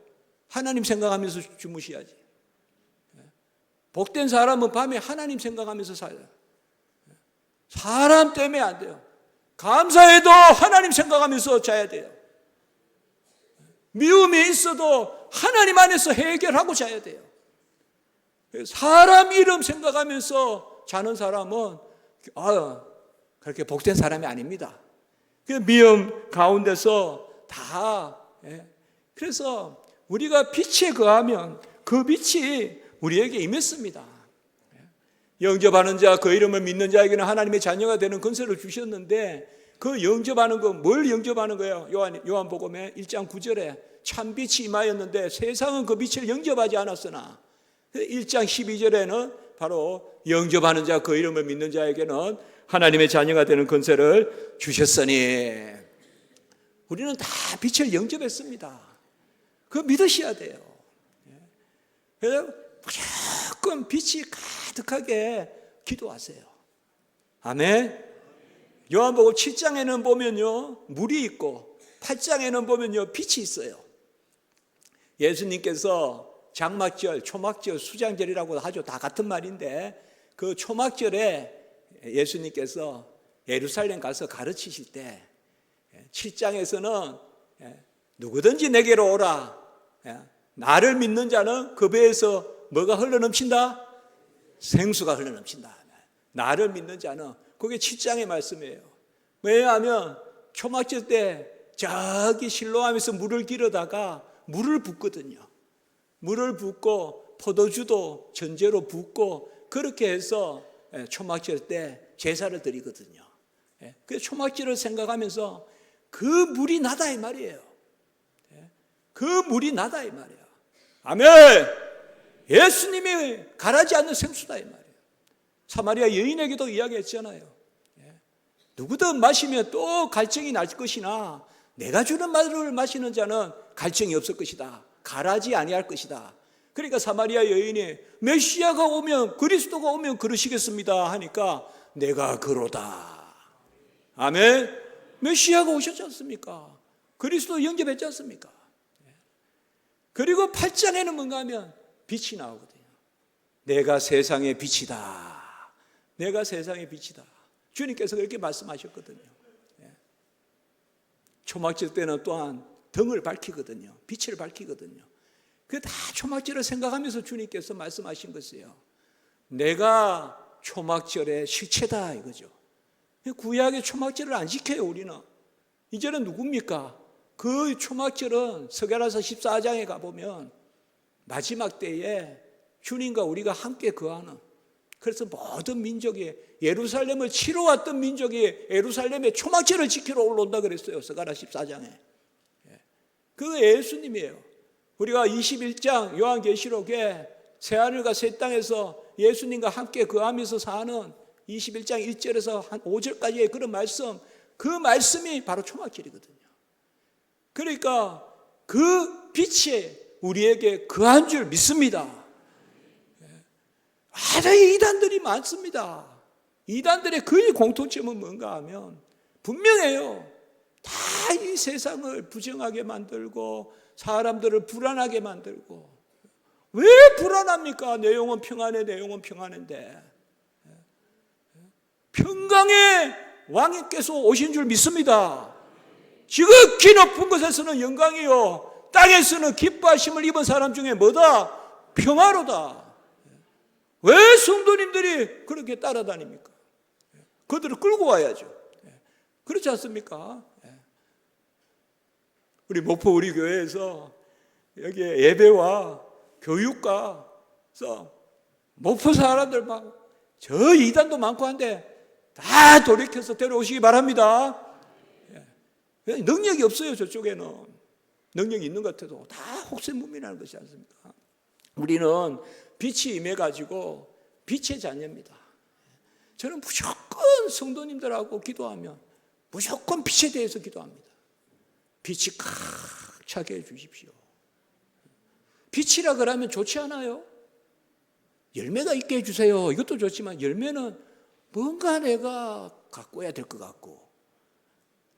하나님 생각하면서 주무셔야지. 복된 사람은 밤에 하나님 생각하면서 살아요. 사람 때문에 안 돼요. 감사해도 하나님 생각하면서 자야 돼요. 미움이 있어도 하나님 안에서 해결하고 자야 돼요. 사람 이름 생각하면서 자는 사람은 그렇게 복된 사람이 아닙니다. 그 미움 가운데서 다. 그래서 우리가 빛에 거하면 그 빛이 우리에게 임했습니다. 영접하는 자, 그 이름을 믿는 자에게는 하나님의 자녀가 되는 권세를 주셨는데 그 영접하는 거, 뭘 영접하는 거예요? 요한복음에 1장 9절에 참 빛이 임하였는데 세상은 그 빛을 영접하지 않았으나 1장 12절에는 바로 영접하는 자, 그 이름을 믿는 자에게는 하나님의 자녀가 되는 권세를 주셨으니 우리는 다 빛을 영접했습니다. 그거 믿으셔야 돼요. 그래서 무조건 빛이 가득하게 기도하세요. 아멘. 요한복음 7장에는 보면요, 물이 있고 8장에는 보면요, 빛이 있어요. 예수님께서 장막절, 초막절, 수장절이라고 하죠. 다 같은 말인데 그 초막절에 예수님께서 예루살렘 가서 가르치실 때 7장에서는 누구든지 내게로 오라. 나를 믿는 자는 그 배에서 뭐가 흘러넘친다? 생수가 흘러넘친다. 나를 믿는 자는, 그게 7장의 말씀이에요. 왜냐하면 초막절 때 저기 실로암에서 물을 길어다가 물을 붓거든요. 물을 붓고 포도주도 전제로 붓고 그렇게 해서 초막절 때 제사를 드리거든요. 그 초막절을 생각하면서 그 물이 나다 이 말이에요. 그 물이 나다 이 말이에요. 아멘. 예수님이 가라지 않는 생수다 이 말이에요. 사마리아 여인에게도 이야기했잖아요. 누구든 마시면 또 갈증이 날 것이나 내가 주는 물을 마시는 자는 갈증이 없을 것이다. 가라지 아니할 것이다. 그러니까 사마리아 여인이 메시아가 오면, 그리스도가 오면 그러시겠습니다 하니까 내가 그로다. 아멘. 메시아가 오셨지 않습니까? 그리스도 영접했지 않습니까? 그리고 8장에는 뭔가 하면 빛이 나오거든요. 내가 세상의 빛이다. 내가 세상의 빛이다. 주님께서 그렇게 말씀하셨거든요. 초막절 때는 또한 등을 밝히거든요. 빛을 밝히거든요. 그 다 초막절을 생각하면서 주님께서 말씀하신 것이에요. 내가 초막절의 실체다 이거죠. 구약의 초막절을 안 지켜요 우리는. 이제는 누굽니까? 그 초막절은 서가랴서 14장에 가보면 마지막 때에 주님과 우리가 함께 거하는, 그래서 모든 민족이, 예루살렘을 치러 왔던 민족이 예루살렘의 초막절을 지키러 올라온다 그랬어요. 서가랴 14장에. 그 예수님이에요. 우리가 21장 요한계시록에 새하늘과 새 땅에서 예수님과 함께 거하면서 사는 21장 1절에서 한 5절까지의 그런 말씀, 그 말씀이 바로 초막절이거든요. 그러니까 그 빛이 우리에게 거한 줄 믿습니다. 아주 이단들이 많습니다. 이단들의 거의 공통점은 뭔가 하면 분명해요. 다 이 세상을 부정하게 만들고 사람들을 불안하게 만들고. 왜 불안합니까? 내 영혼 평안해, 내 영혼 평안한데. 평강의 왕께서 오신 줄 믿습니다. 지극히 높은 곳에서는 영광이요, 땅에서는 기뻐하심을 입은 사람 중에 뭐다? 평화로다. 왜 성도님들이 그렇게 따라다닙니까? 그들을 끌고 와야죠. 그렇지 않습니까? 우리 목포 우리 교회에서 여기에 예배와 교육과서 목포 사람들 막 저 이단도 많고 한데 다 돌이켜서 데려오시기 바랍니다. 능력이 없어요. 저쪽에는 능력이 있는 것 같아도 다 혹세무민하는 것이 않습니까? 우리는 빛이 임해가지고 빛의 자녀입니다. 저는 무조건 성도님들하고 기도하면 무조건 빛에 대해서 기도합니다. 빛이 꽉 차게 해주십시오. 빛이라 그러면 좋지 않아요? 열매가 있게 해주세요. 이것도 좋지만 열매는 뭔가 내가 가꿔야 될 것 같고,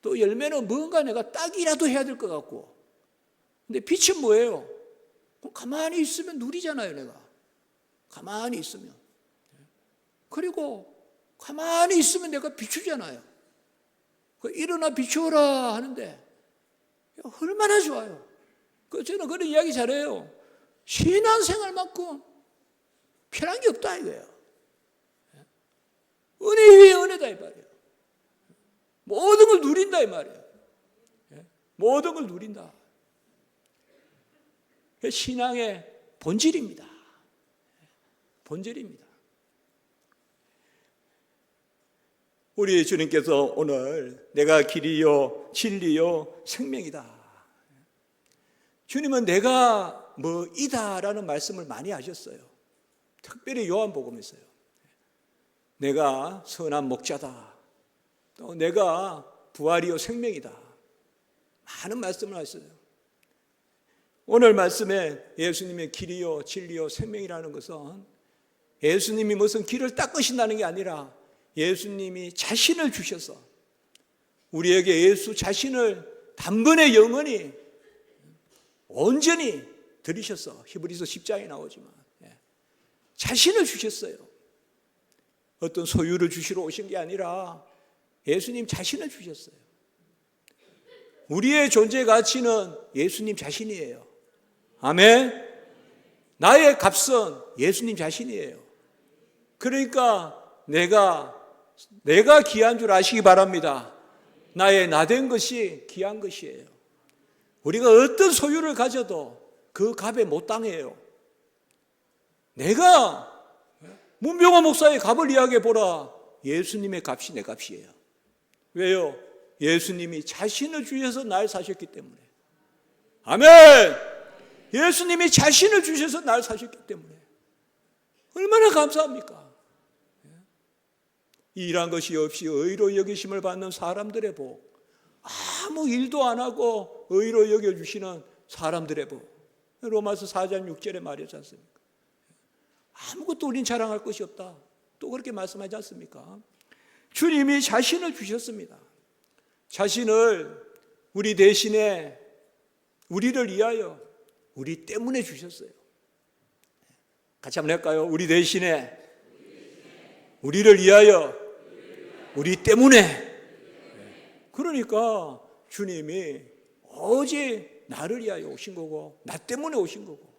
또 열매는 뭔가 내가 따기라도 해야 될 것 같고. 근데 빛은 뭐예요? 가만히 있으면 누리잖아요, 내가. 가만히 있으면. 그리고 가만히 있으면 내가 비추잖아요. 일어나 비추어라 하는데 얼마나 좋아요. 저는 그런 이야기 잘해요. 신앙생활만큼 편한 게 없다 이거예요. 은혜 위에 은혜다 이 말이에요. 모든 걸 누린다 이 말이에요. 모든 걸 누린다. 신앙의 본질입니다. 본질입니다. 우리 주님께서 오늘 내가 길이요 진리요 생명이다. 주님은 내가 뭐이다라는 말씀을 많이 하셨어요. 특별히 요한복음에서요. 내가 선한 목자다. 또 내가 부활이요 생명이다. 많은 말씀을 하셨어요. 오늘 말씀에 예수님의 길이요 진리요 생명이라는 것은 예수님이 무슨 길을 닦으신다는 게 아니라 예수님이 자신을 주셔서 우리에게 예수 자신을 단번에 영원히 온전히 드리셔서, 히브리서 10장에 나오지만 자신을 주셨어요. 어떤 소유를 주시러 오신 게 아니라 예수님 자신을 주셨어요. 우리의 존재 가치는 예수님 자신이에요. 아멘. 나의 값은 예수님 자신이에요. 그러니까 내가 귀한 줄 아시기 바랍니다. 나의 나된 것이 귀한 것이에요. 우리가 어떤 소유를 가져도 그 값에 못 당해요. 내가 문병호 목사의 값을 이야기해 보라. 예수님의 값이 내 값이에요. 왜요? 예수님이 자신을 주셔서 날 사셨기 때문에. 아멘! 예수님이 자신을 주셔서 날 사셨기 때문에. 얼마나 감사합니까? 일한 것이 없이 의로 여기심을 받는 사람들의 복. 아무 일도 안 하고 의로 여겨주시는 사람들의 복. 로마서 4장 6절에 말하지 않습니까? 아무것도 우린 자랑할 것이 없다. 또 그렇게 말씀하지 않습니까? 주님이 자신을 주셨습니다. 자신을 우리 대신에, 우리를 위하여, 우리 때문에 주셨어요. 같이 한번 할까요? 우리 대신에, 우리를 위하여, 우리 때문에. 그러니까 주님이 오직 나를 위하여 오신 거고, 나 때문에 오신 거고,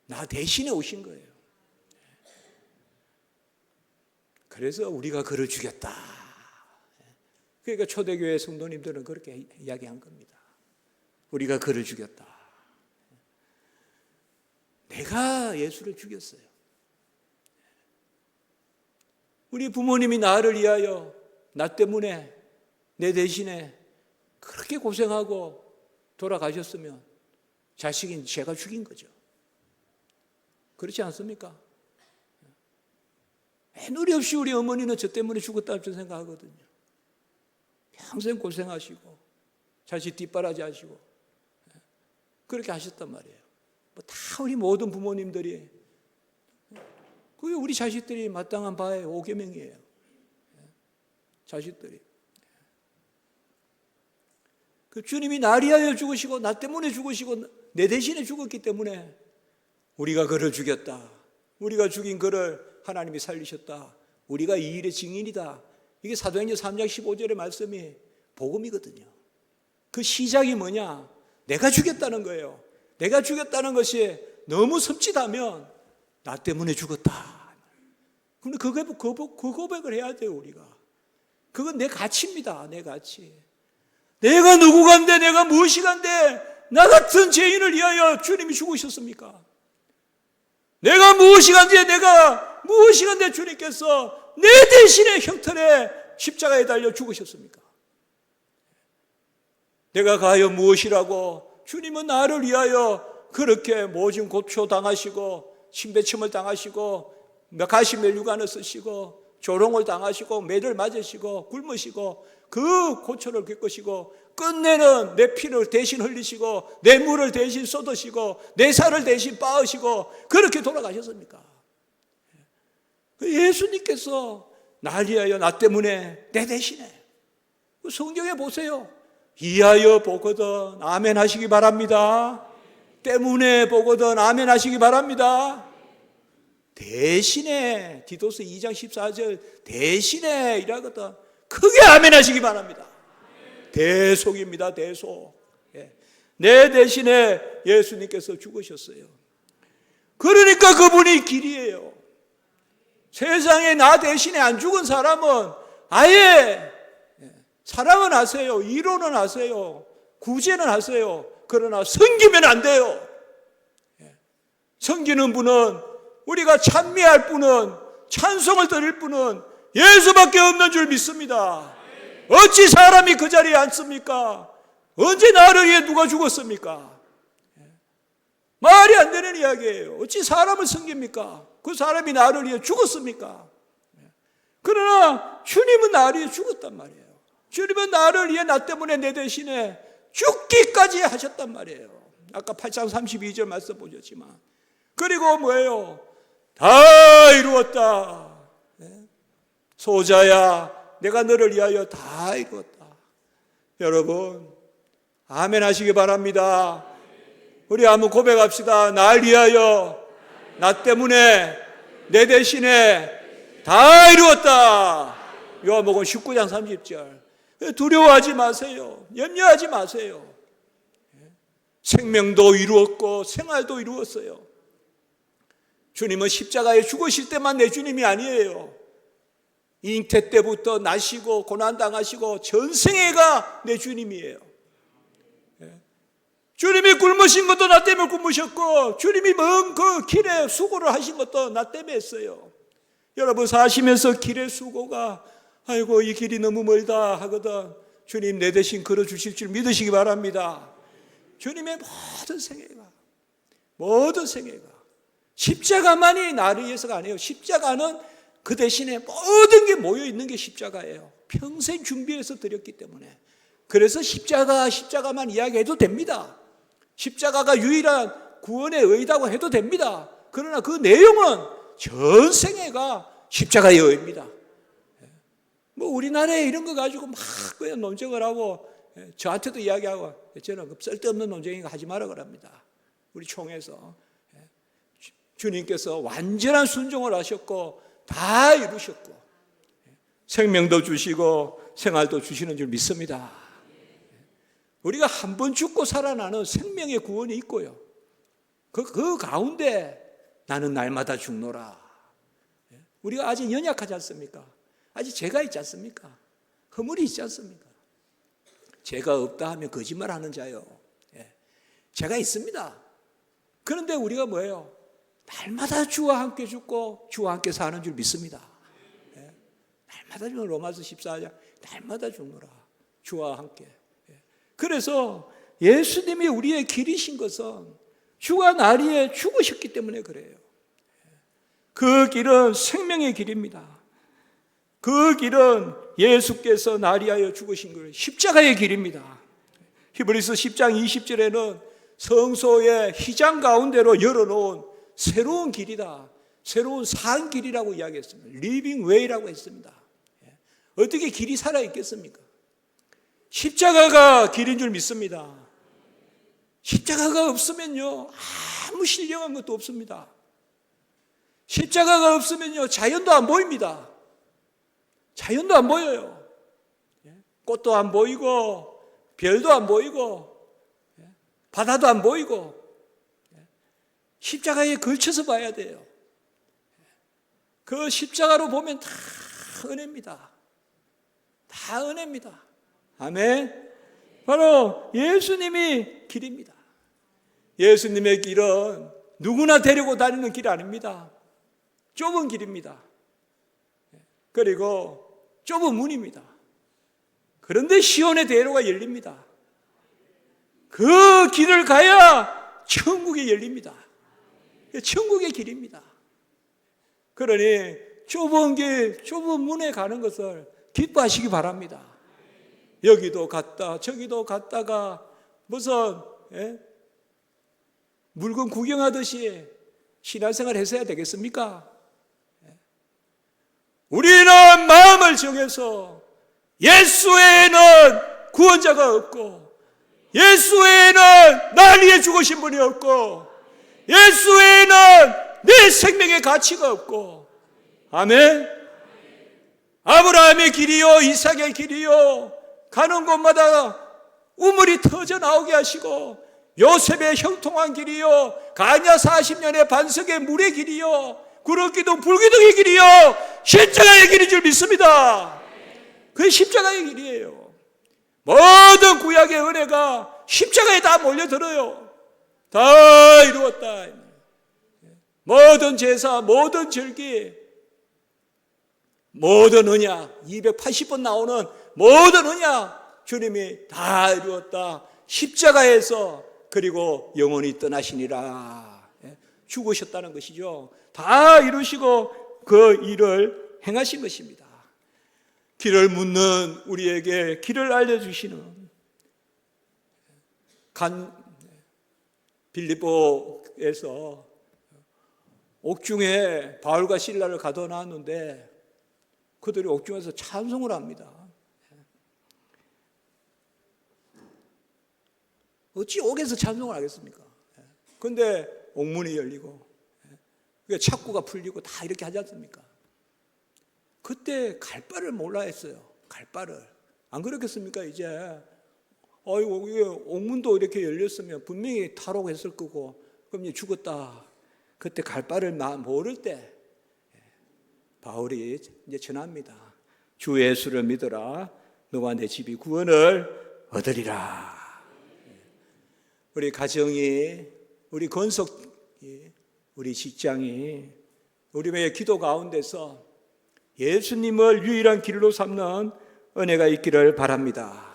나 대신에 오신 거예요. 그래서 우리가 그를 죽였다. 그러니까 초대교회 성도님들은 그렇게 이야기한 겁니다. 우리가 그를 죽였다. 내가 예수를 죽였어요. 우리 부모님이 나를 위하여, 나 때문에, 내 대신에 그렇게 고생하고 돌아가셨으면 자식인 제가 죽인 거죠. 그렇지 않습니까? 애누리 없이 우리 어머니는 저 때문에 죽었다고 저는 생각하거든요. 평생 고생하시고 자식 뒷바라지 하시고 그렇게 하셨단 말이에요. 다 우리 모든 부모님들이, 그게 우리 자식들이 마땅한 바의 5계명이에요. 자식들이. 그 주님이 나를 위하여 죽으시고 나 때문에 죽으시고 내 대신에 죽었기 때문에 우리가 그를 죽였다. 우리가 죽인 그를 하나님이 살리셨다. 우리가 이 일의 증인이다. 이게 사도행전 3장 15절의 말씀이 복음이거든요. 그 시작이 뭐냐? 내가 죽였다는 거예요. 내가 죽였다는 것이 너무 섬찟하면 나 때문에 죽었다. 근데 그 고백을 해야 돼요, 우리가. 그건 내 가치입니다. 내 가치. 내가 누구간데, 내가 무엇이간데 나 같은 죄인을 위하여 주님이 죽으셨습니까? 내가 무엇이간데, 내가 무엇이간데 주님께서 내 대신에 형틀에 십자가에 달려 죽으셨습니까? 내가 가여 무엇이라고 주님은 나를 위하여 그렇게 모진 고초 당하시고 침배침을 당하시고 가시멜류관을 쓰시고 조롱을 당하시고 매를 맞으시고 굶으시고 그 고초를 겪으시고 끝내는 내 피를 대신 흘리시고 내 물을 대신 쏟으시고 내 살을 대신 빻으시고 그렇게 돌아가셨습니까? 예수님께서 날 위하여, 나 때문에, 내 대신에. 성경에 보세요. 이하여 보거든 아멘 하시기 바랍니다. 때문에 보거든 아멘 하시기 바랍니다. 대신에, 디도스 2장 14절 대신에 이라거든 크게 아멘 하시기 바랍니다. 대속입니다. 대속. 내 대신에 예수님께서 죽으셨어요. 그러니까 그분이 길이에요. 세상에 나 대신에 안 죽은 사람은 아예 사랑은 하세요. 이론은 하세요. 구제는 하세요. 그러나 섬기면 안 돼요. 섬기는 분은, 우리가 찬미할 분은, 찬송을 드릴 분은 예수밖에 없는 줄 믿습니다. 어찌 사람이 그 자리에 앉습니까? 언제 나를 위해 누가 죽었습니까? 말이 안 되는 이야기예요. 어찌 사람을 섬깁니까? 그 사람이 나를 위해 죽었습니까? 그러나 주님은 나를 위해 죽었단 말이에요. 주님은 나를 위해, 나 때문에, 내 대신에 죽기까지 하셨단 말이에요. 아까 8장 32절 말씀 보셨지만. 그리고 뭐예요? 다 이루었다. 소자야, 내가 너를 위하여 다 이루었다. 여러분, 아멘 하시기 바랍니다. 우리 한번 고백합시다. 날 위하여, 나 때문에, 내 대신에 다 이루었다. 요한복음 19장 30절. 두려워하지 마세요. 염려하지 마세요. 생명도 이루었고 생활도 이루었어요. 주님은 십자가에 죽으실 때만 내 주님이 아니에요. 잉태 때부터 나시고 고난당하시고 전생애가 내 주님이에요. 주님이 굶으신 것도 나 때문에 굶으셨고, 주님이 먼 그 길에 수고를 하신 것도 나 때문에 했어요. 여러분 사시면서 길의 수고가 아이고 이 길이 너무 멀다 하거든 주님 내 대신 걸어주실 줄 믿으시기 바랍니다. 주님의 모든 생애가 십자가만이 나를 위해서가 아니에요. 십자가는 그 대신에 모든 게 모여있는 게 십자가예요. 평생 준비해서 드렸기 때문에. 그래서 십자가만 이야기해도 됩니다. 십자가가 유일한 구원의 의다고 해도 됩니다. 그러나 그 내용은 전 생애가 십자가의 의입니다. 뭐 우리나라에 이런 거 가지고 막 그냥 논쟁을 하고 저한테도 이야기하고 저는 쓸데없는 논쟁이니까 하지 말아 그럽니다. 우리 총회에서 주님께서 완전한 순종을 하셨고 다 이루셨고 생명도 주시고 생활도 주시는 줄 믿습니다. 우리가 한 번 죽고 살아나는 생명의 구원이 있고요. 그 가운데 나는 날마다 죽노라. 우리가 아직 연약하지 않습니까? 아직 죄가 있지 않습니까? 허물이 있지 않습니까? 죄가 없다 하면 거짓말하는 자요. 죄가 있습니다. 그런데 우리가 뭐예요? 날마다 주와 함께 죽고 주와 함께 사는 줄 믿습니다. 날마다 죽는 로마서 14장 날마다 죽노라. 주와 함께. 그래서 예수님이 우리의 길이신 것은 주가 날 위해 죽으셨기 때문에 그래요. 그 길은 생명의 길입니다. 그 길은 예수께서 날 위하여 죽으신 걸 십자가의 길입니다. 히브리서 10장 20절에는 성소의 휘장 가운데로 열어놓은 새로운 길이다. 새로운 산 길이라고 이야기했습니다. 리빙 웨이라고 했습니다. 어떻게 길이 살아있겠습니까? 십자가가 길인 줄 믿습니다. 십자가가 없으면요 아무 신령한 것도 없습니다. 십자가가 없으면요 자연도 안 보입니다. 자연도 안 보여요. 꽃도 안 보이고 별도 안 보이고 바다도 안 보이고 십자가에 걸쳐서 봐야 돼요. 그 십자가로 보면 다 은혜입니다. 다 은혜입니다. 아멘. 바로 예수님이 길입니다. 예수님의 길은 누구나 데리고 다니는 길이 아닙니다. 좁은 길입니다. 그리고 좁은 문입니다. 그런데 시온의 대로가 열립니다. 그 길을 가야 천국이 열립니다. 천국의 길입니다. 그러니 좁은 길, 좁은 문에 가는 것을 기뻐하시기 바랍니다. 여기도 갔다 저기도 갔다가 무슨 물건 구경하듯이 신앙생활 했어야 되겠습니까? 우리는 마음을 정해서 예수 외에는 구원자가 없고 예수 외에는 날 위해 죽으신 분이 없고 예수 외에는 내 생명의 가치가 없고 아멘. 아브라함의 길이요 이삭의 길이요 가는 곳마다 우물이 터져 나오게 하시고 요셉의 형통한 길이요 가냐 40년의 반석의 물의 길이요 구름기둥 불기둥의 길이요 십자가의 길인 줄 믿습니다. 그게 십자가의 길이에요. 모든 구약의 은혜가 십자가에 다 몰려들어요. 다 이루었다. 모든 제사 모든 절기 모든 언약 280번 나오는 모든 언약 주님이 다 이루었다. 십자가에서 그리고 영원히 떠나시니라. 죽으셨다는 것이죠. 다 이루시고 그 일을 행하신 것입니다. 길을 묻는 우리에게 길을 알려주시는 빌립보에서 옥중에 바울과 실라를 가둬놨는데 그들이 옥중에서 찬송을 합니다. 어찌 옥에서 찬송을 하겠습니까? 그런데 옥문이 열리고 착고가 풀리고 다 이렇게 하지 않습니까? 그때 갈 바를 몰라 했어요. 갈 바를. 안 그렇겠습니까? 이제 어이구 이게 옥문도 이렇게 열렸으면 분명히 탈옥했을 거고 그럼 이제 죽었다. 그때 갈 바를 모를 때 바울이 이제 전합니다. 주 예수를 믿어라. 너와 내 집이 구원을 얻으리라. 우리 가정이, 우리 건석이, 우리 직장이, 우리의 기도 가운데서 예수님을 유일한 길로 삼는 은혜가 있기를 바랍니다.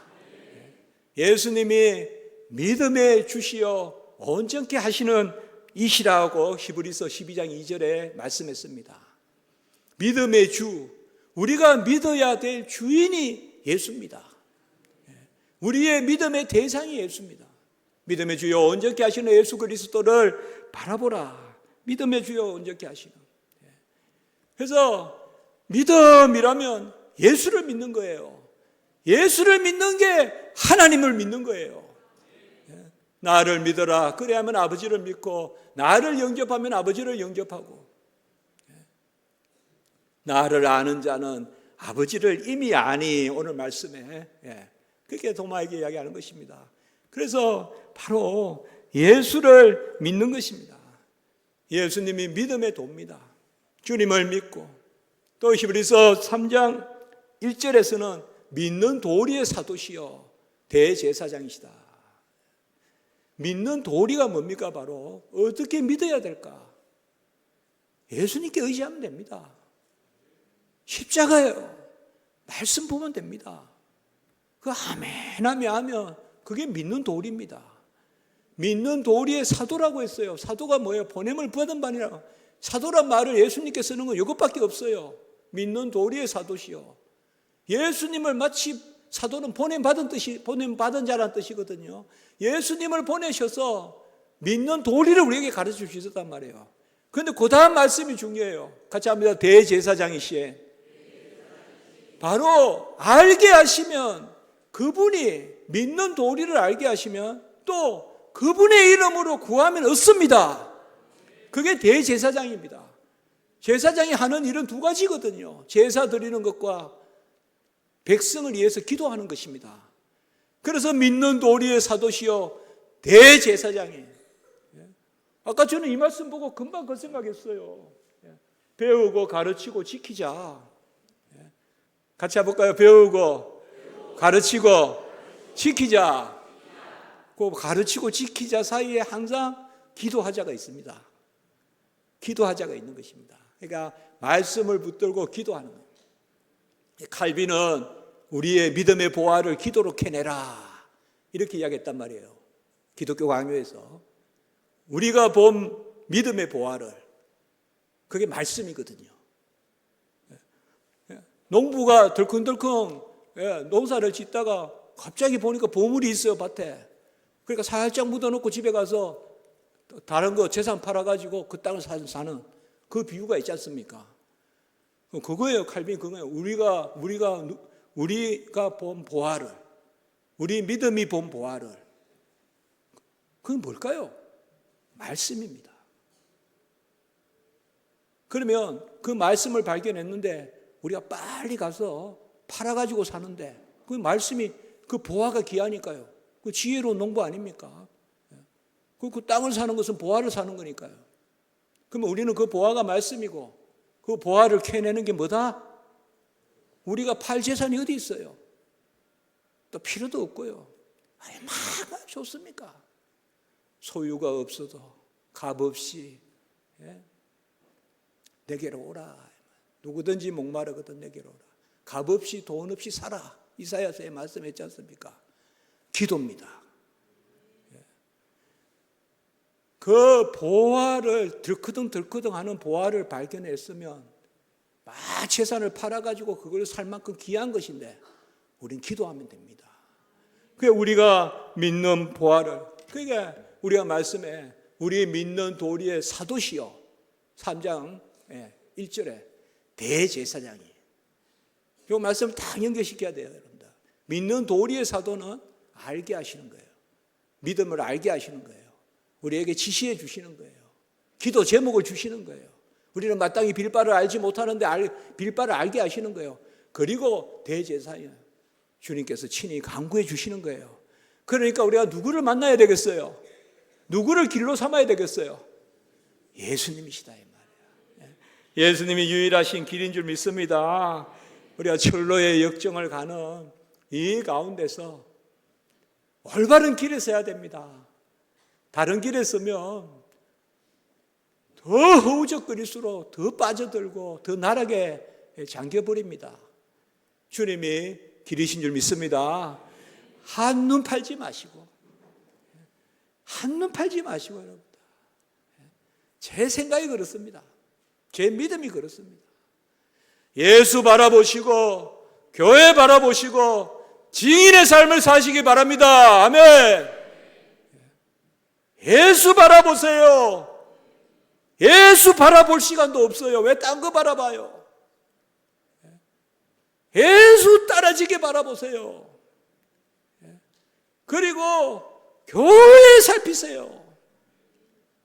예수님이 믿음의 주시어 온전케 하시는 이시라고 히브리서 12장 2절에 말씀했습니다. 믿음의 주, 우리가 믿어야 될 주인이 예수입니다. 우리의 믿음의 대상이 예수입니다. 믿음의 주여 온전케 하시는 예수 그리스도를 바라보라. 믿음의 주여 온전케 하시는. 그래서 믿음이라면 예수를 믿는 거예요. 예수를 믿는 게 하나님을 믿는 거예요. 나를 믿어라. 그래야만 아버지를 믿고, 나를 영접하면 아버지를 영접하고, 나를 아는 자는 아버지를 이미 아니. 오늘 말씀에 그렇게 도마에게 이야기하는 것입니다. 그래서 바로 예수를 믿는 것입니다. 예수님이 믿음의 도입니다. 주님을 믿고, 또 히브리서 3장 1절에서는 믿는 도리의 사도시여 대제사장이시다. 믿는 도리가 뭡니까? 바로 어떻게 믿어야 될까? 예수님께 의지하면 됩니다. 십자가예요. 말씀 보면 됩니다. 그 아멘 하면 그게 믿는 도리입니다. 믿는 도리의 사도라고 했어요. 사도가 뭐예요? 보냄을 받은 바니라. 사도란 말을 예수님께 쓰는 건 이것밖에 없어요. 믿는 도리의 사도시요. 예수님을 마치 사도는 보냄받은 자라는 뜻이거든요. 예수님을 보내셔서 믿는 도리를 우리에게 가르쳐 주셨단 말이에요. 그런데 그 다음 말씀이 중요해요. 같이 합니다. 대제사장이시에. 바로 알게 하시면, 그분이 믿는 도리를 알게 하시면 또 그분의 이름으로 구하면 얻습니다. 그게 대제사장입니다. 제사장이 하는 일은 두 가지거든요. 제사 드리는 것과 백성을 위해서 기도하는 것입니다. 그래서 믿는 도리의 사도시여 대제사장이. 아까 저는 이 말씀 보고 금방 그 생각했어요. 배우고 가르치고 지키자. 같이 해볼까요? 배우고 가르치고 지키자. 그 가르치고 지키자 사이에 항상 기도하자가 있습니다. 기도하자가 있는 것입니다. 그러니까 말씀을 붙들고 기도하는 거예요. 칼빈은 우리의 믿음의 보화를 기도로 캐내라 이렇게 이야기했단 말이에요. 기독교 강요에서 우리가 본 믿음의 보화를, 그게 말씀이거든요. 농부가 덜컹덜컹 농사를 짓다가 갑자기 보니까 보물이 있어요, 밭에. 그러니까 살짝 묻어놓고 집에 가서 다른 거 재산 팔아가지고 그 땅을 사는 그 비유가 있지 않습니까? 그거예요, 칼빈. 그거예요. 우리가 본 보화를, 우리 믿음이 본 보화를. 그건 뭘까요? 말씀입니다. 그러면 그 말씀을 발견했는데 우리가 빨리 가서 팔아가지고 사는데 그 말씀이, 그 보화가 귀하니까요. 그 지혜로운 농부 아닙니까? 그 땅을 사는 것은 보화를 사는 거니까요. 그러면 우리는 그 보화가 말씀이고, 그 보화를 캐내는 게 뭐다? 우리가 팔 재산이 어디 있어요? 또 필요도 없고요. 얼마나 좋습니까? 소유가 없어도 값없이 내게로 오라. 누구든지 목마르거든 내게로 오라. 값없이 돈 없이 살아. 이사야서에 말씀했지 않습니까? 기도입니다. 그 보화를 들크덩들크덩 하는 보화를 발견했으면 재산을 팔아가지고 그걸 살 만큼 귀한 것인데 우린 기도하면 됩니다. 그게 우리가 믿는 보화를, 그게 우리가 말씀에 우리 믿는 도리의 사도시요 3장 1절에 대제사장이, 이 말씀을 다 연결시켜야 돼요, 여러분들. 믿는 도리의 사도는 알게 하시는 거예요. 믿음을 알게 하시는 거예요. 우리에게 지시해 주시는 거예요. 기도 제목을 주시는 거예요. 우리는 마땅히 빌바를 알지 못하는데 빌바를 알게 하시는 거예요. 그리고 대제사장 주님께서 친히 간구해 주시는 거예요. 그러니까 우리가 누구를 만나야 되겠어요? 누구를 길로 삼아야 되겠어요? 예수님이시다 이 말이에요. 예수님이 유일하신 길인 줄 믿습니다. 우리가 철로의 역정을 가는 이 가운데서 올바른 길에 서야 됩니다. 다른 길에 서면 더 허우적거릴수록 더 빠져들고 더 나락에 잠겨버립니다. 주님이 길이신 줄 믿습니다. 한눈 팔지 마시고, 한눈 팔지 마시고, 여러분. 제 생각이 그렇습니다. 제 믿음이 그렇습니다. 예수 바라보시고, 교회 바라보시고, 증인의 삶을 사시기 바랍니다. 아멘. 예수 바라보세요. 예수 바라볼 시간도 없어요. 왜 딴 거 바라봐요? 예수 따라지게 바라보세요. 그리고 교회 살피세요.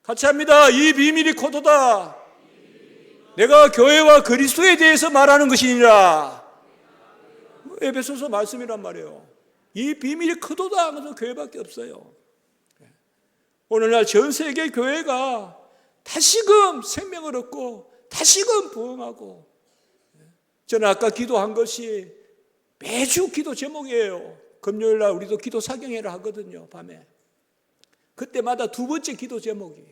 같이 합니다. 이 비밀이 코도다. 내가 교회와 그리스도에 대해서 말하는 것이니라. 에베소서 말씀이란 말이에요. 이 비밀이 크도다 하면서 교회밖에 없어요. 오늘날 전 세계 교회가 다시금 생명을 얻고 다시금 부흥하고, 저는 아까 기도한 것이 매주 기도 제목이에요. 금요일날 우리도 기도 사경회를 하거든요. 밤에. 그때마다 두 번째 기도 제목이,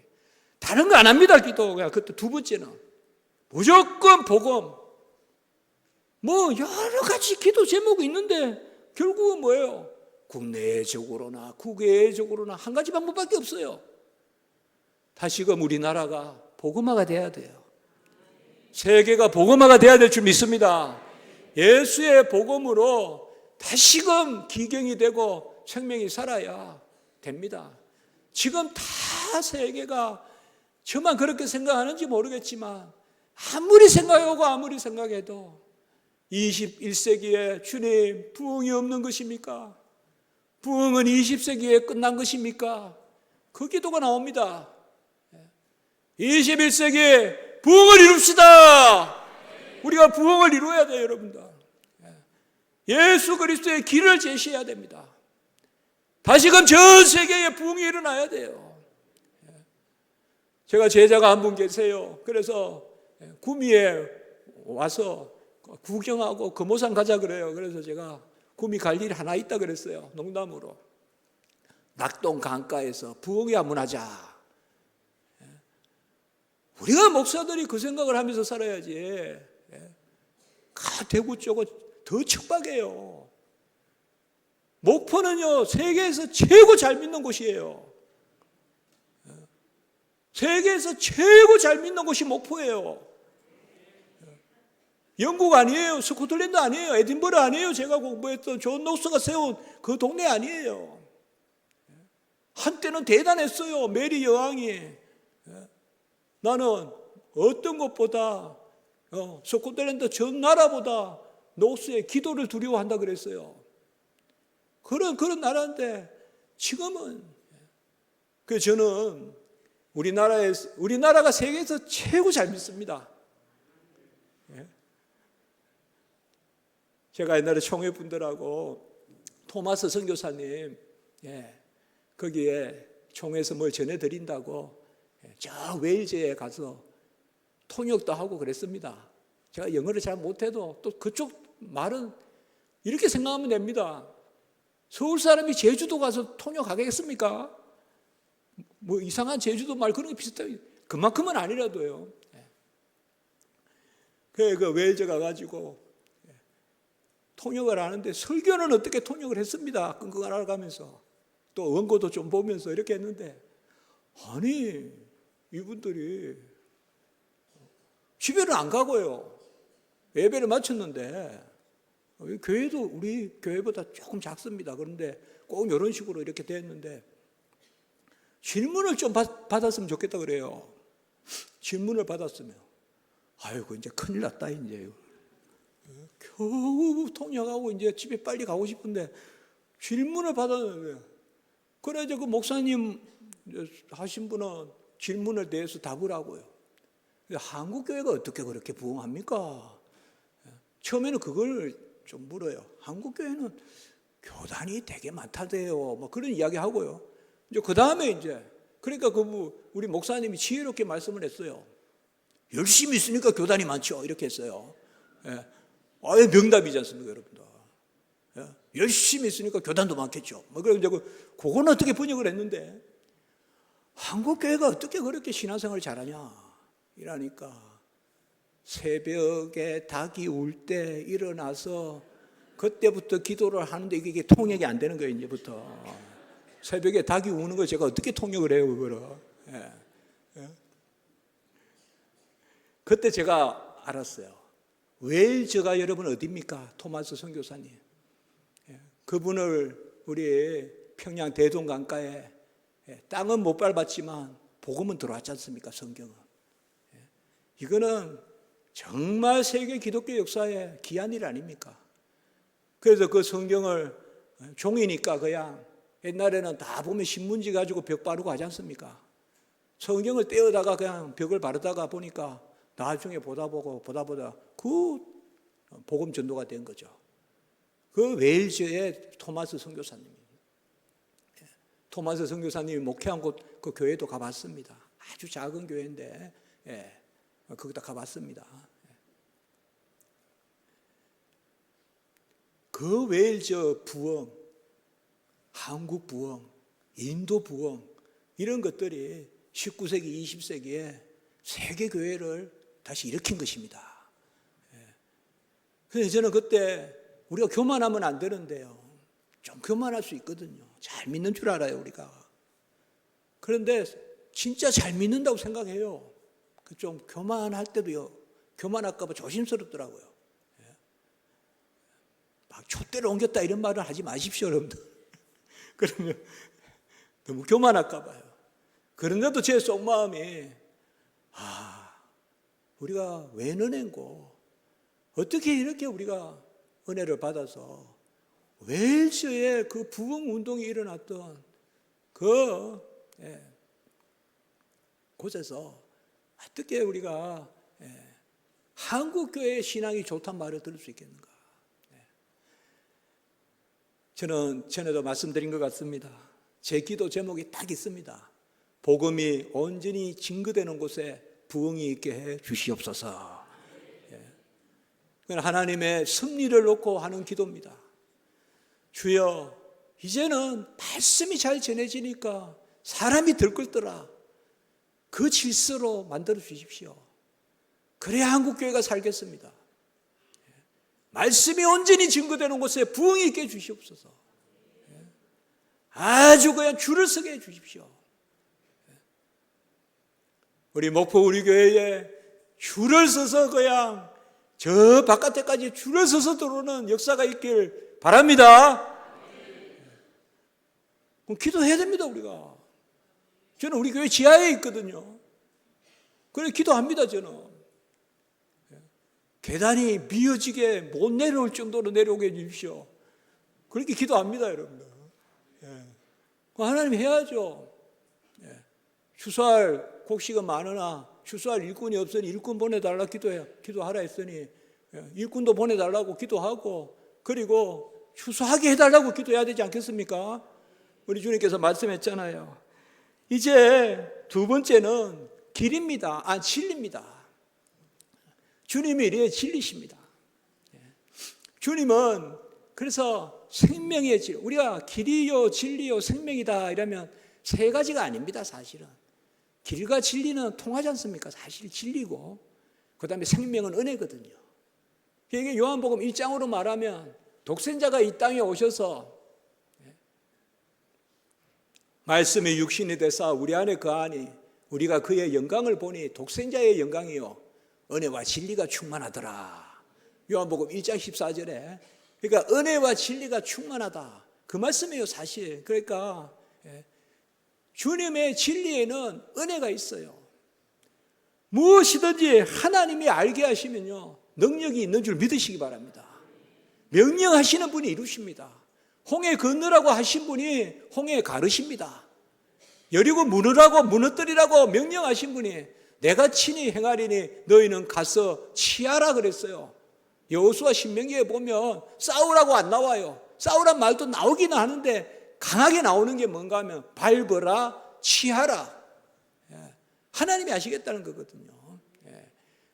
다른 거 안 합니다. 기도 그냥 그때 두 번째는 무조건 복음. 뭐 여러 가지 기도 제목이 있는데 결국은 뭐예요? 국내적으로나 국외적으로나 한 가지 방법밖에 없어요. 다시금 우리나라가 복음화가 돼야 돼요. 세계가 복음화가 돼야 될 줄 믿습니다. 예수의 복음으로 다시금 기경이 되고 생명이 살아야 됩니다. 지금 다 세계가, 저만 그렇게 생각하는지 모르겠지만 아무리 생각하고 아무리 생각해도 21세기에 주님 부흥이 없는 것입니까? 부흥은 20세기에 끝난 것입니까? 그 기도가 나옵니다. 21세기에 부흥을 이룹시다. 우리가 부흥을 이루어야 돼요, 여러분들. 예수 그리스도의 길을 제시해야 됩니다. 다시금 전 세계에 부흥이 일어나야 돼요. 제가 제자가 한 분 계세요. 그래서 구미에 와서 구경하고 금오산 가자 그래요. 그래서 제가 구미 갈 일이 하나 있다 그랬어요. 농담으로. 낙동 강가에서 부흥회 한번 하자. 우리가 목사들이 그 생각을 하면서 살아야지. 대구 쪽은 더 척박해요. 목포는요, 세계에서 최고 잘 믿는 곳이에요. 세계에서 최고 잘 믿는 곳이 목포예요. 영국 아니에요. 스코틀랜드 아니에요. 에딘버러 아니에요. 제가 공부했던 존 녹스가 세운 그 동네 아니에요. 한때는 대단했어요. 메리 여왕이. 나는 어떤 것보다 스코틀랜드 전 나라보다 녹스의 기도를 두려워한다 그랬어요. 그런 나라인데 지금은, 그래서 저는 우리나라가 세계에서 최고 잘 믿습니다. 제가 옛날에 총회 분들하고 토마스 선교사님, 거기에 총회에서 뭘 전해드린다고 저 웨일즈에 가서 통역도 하고 그랬습니다. 제가 영어를 잘 못해도 또 그쪽 말은 이렇게 생각하면 됩니다. 서울 사람이 제주도 가서 통역하겠습니까? 뭐 이상한 제주도 말 그런 게 비슷해요. 그만큼은 아니라도요. 그 웨일즈 가가지고 통역을 하는데 설교는 어떻게 통역을 했습니다. 끙끙 알아가면서 또 원고도 좀 보면서 이렇게 했는데, 아니 이분들이 집에는 안 가고요. 예배를 마쳤는데, 교회도 우리 교회보다 조금 작습니다. 그런데 꼭 이런 식으로 이렇게 됐는데 질문을 좀 받았으면 좋겠다 그래요. 질문을 받았으면, 아이고 이제 큰일 났다 이제. 겨우 통역하고 이제 집에 빨리 가고 싶은데 질문을 받았는데, 그래 이제 그 목사님 하신 분은 질문을 대해서 답을 하고요. 한국 교회가 어떻게 그렇게 부흥합니까? 처음에는 그걸 좀 물어요. 한국 교회는 교단이 되게 많다대요. 뭐 그런 이야기 하고요. 이제 그 다음에 이제 그러니까 우리 목사님이 지혜롭게 말씀을 했어요. 열심히 있으니까 교단이 많죠. 이렇게 했어요. 아예 명답이지 않습니까, 여러분들? 열심히 있으니까 교단도 많겠죠. 뭐 그래서 그거는 어떻게 번역을 했는데, 한국 교회가 어떻게 그렇게 신앙생활을 잘하냐 이러니까 새벽에 닭이 울 때 일어나서 그때부터 기도를 하는데 이게 통역이 안 되는 거예요. 이제부터 새벽에 닭이 우는 거 제가 어떻게 통역을 해요 그거를. 예. 예. 그때 제가 알았어요. 웨일즈가 여러분 어디입니까? 토마스 선교사님. 예. 그분을 우리 평양 대동강가에 땅은 못 밟았지만 복음은 들어왔지 않습니까? 성경은. 이거는 정말 세계 기독교 역사에 귀한 일 아닙니까? 그래서 그 성경을 종이니까 그냥 옛날에는 다 보면 신문지 가지고 벽 바르고 하지 않습니까? 성경을 떼어다가 그냥 벽을 바르다가 보니까 나중에 보다 그 복음 전도가 된 거죠. 그 웨일즈의 토마스 선교사님. 토마스 선교사님이 목회한 곳 그 교회도 가봤습니다. 아주 작은 교회인데 거기다 가봤습니다. 그 웨일즈 부흥, 한국 부흥, 인도 부흥 이런 것들이 19세기, 20세기에 세계 교회를 다시 일으킨 것입니다. 그래서 저는 그때 우리가 교만하면 안 되는데요. 좀 교만할 수 있거든요. 잘 믿는 줄 알아요, 우리가. 그런데 진짜 잘 믿는다고 생각해요. 좀 교만할 때도요. 교만할까 봐 조심스럽더라고요. 막 촛대를 옮겼다 이런 말을 하지 마십시오, 여러분들. 그러면 너무 교만할까 봐요. 그런데도 제 속마음이 우리가 왜 은혜고 어떻게 이렇게 우리가 은혜를 받아서 웨일즈의 그 부흥 운동이 일어났던 곳에서 어떻게 우리가 한국 교회의 신앙이 좋단 말을 들을 수 있겠는가? 저는 전에도 말씀드린 것 같습니다. 제 기도 제목이 딱 있습니다. 복음이 온전히 증거되는 곳에 부흥이 있게 해 주시옵소서. 그건 하나님의 섭리를 놓고 하는 기도입니다. 주여, 이제는 말씀이 잘 전해지니까 사람이 들끓더라. 그 질서로 만들어 주십시오. 그래야 한국교회가 살겠습니다. 말씀이 온전히 증거되는 곳에 부흥이 있게 해주시옵소서. 아주 그냥 줄을 서게 해주십시오. 우리 목포 우리 교회에 줄을 서서 그냥 저 바깥에까지 줄을 서서 들어오는 역사가 있길 바랍니다. 그럼 기도해야 됩니다, 우리가. 저는 우리 교회 지하에 있거든요. 그래 기도합니다, 저는. 계단이 미어지게 못 내려올 정도로 내려오게 해주십시오. 그렇게 기도합니다, 여러분들. 하나님 해야죠. 추수할 곡식은 많으나 추수할 일꾼이 없으니 일꾼 보내달라 기도하라 했으니 일꾼도 보내달라고 기도하고 그리고 추수하게 해달라고 기도해야 되지 않겠습니까? 우리 주님께서 말씀했잖아요. 이제 두 번째는 길입니다. 진리입니다. 주님이 이래 진리십니다. 주님은 그래서 생명의 질, 우리가 길이요 진리요 생명이다 이러면 세 가지가 아닙니다. 사실은 길과 진리는 통하지 않습니까? 사실 진리고 그 다음에 생명은 은혜거든요. 이게 요한복음 1장으로 말하면 독생자가 이 땅에 오셔서 말씀이 육신이 되사 우리 안에 거하니 우리가 그의 영광을 보니 독생자의 영광이요 은혜와 진리가 충만하더라. 요한복음 1장 14절에 그러니까 은혜와 진리가 충만하다. 그 말씀이에요, 사실. 그러니까 주님의 진리에는 은혜가 있어요. 무엇이든지 하나님이 알게 하시면요 능력이 있는 줄 믿으시기 바랍니다. 명령하시는 분이 이루십니다. 홍해 건너라고 하신 분이 홍해 가르십니다. 여리고 무너라고 무너뜨리라고 명령하신 분이 내가 친히 행하리니 너희는 가서 치하라 그랬어요. 여호수아 신명기에 보면 싸우라고 안 나와요. 싸우란 말도 나오기는 하는데 강하게 나오는 게 뭔가 하면 밟으라 치하라. 하나님이 아시겠다는 거거든요.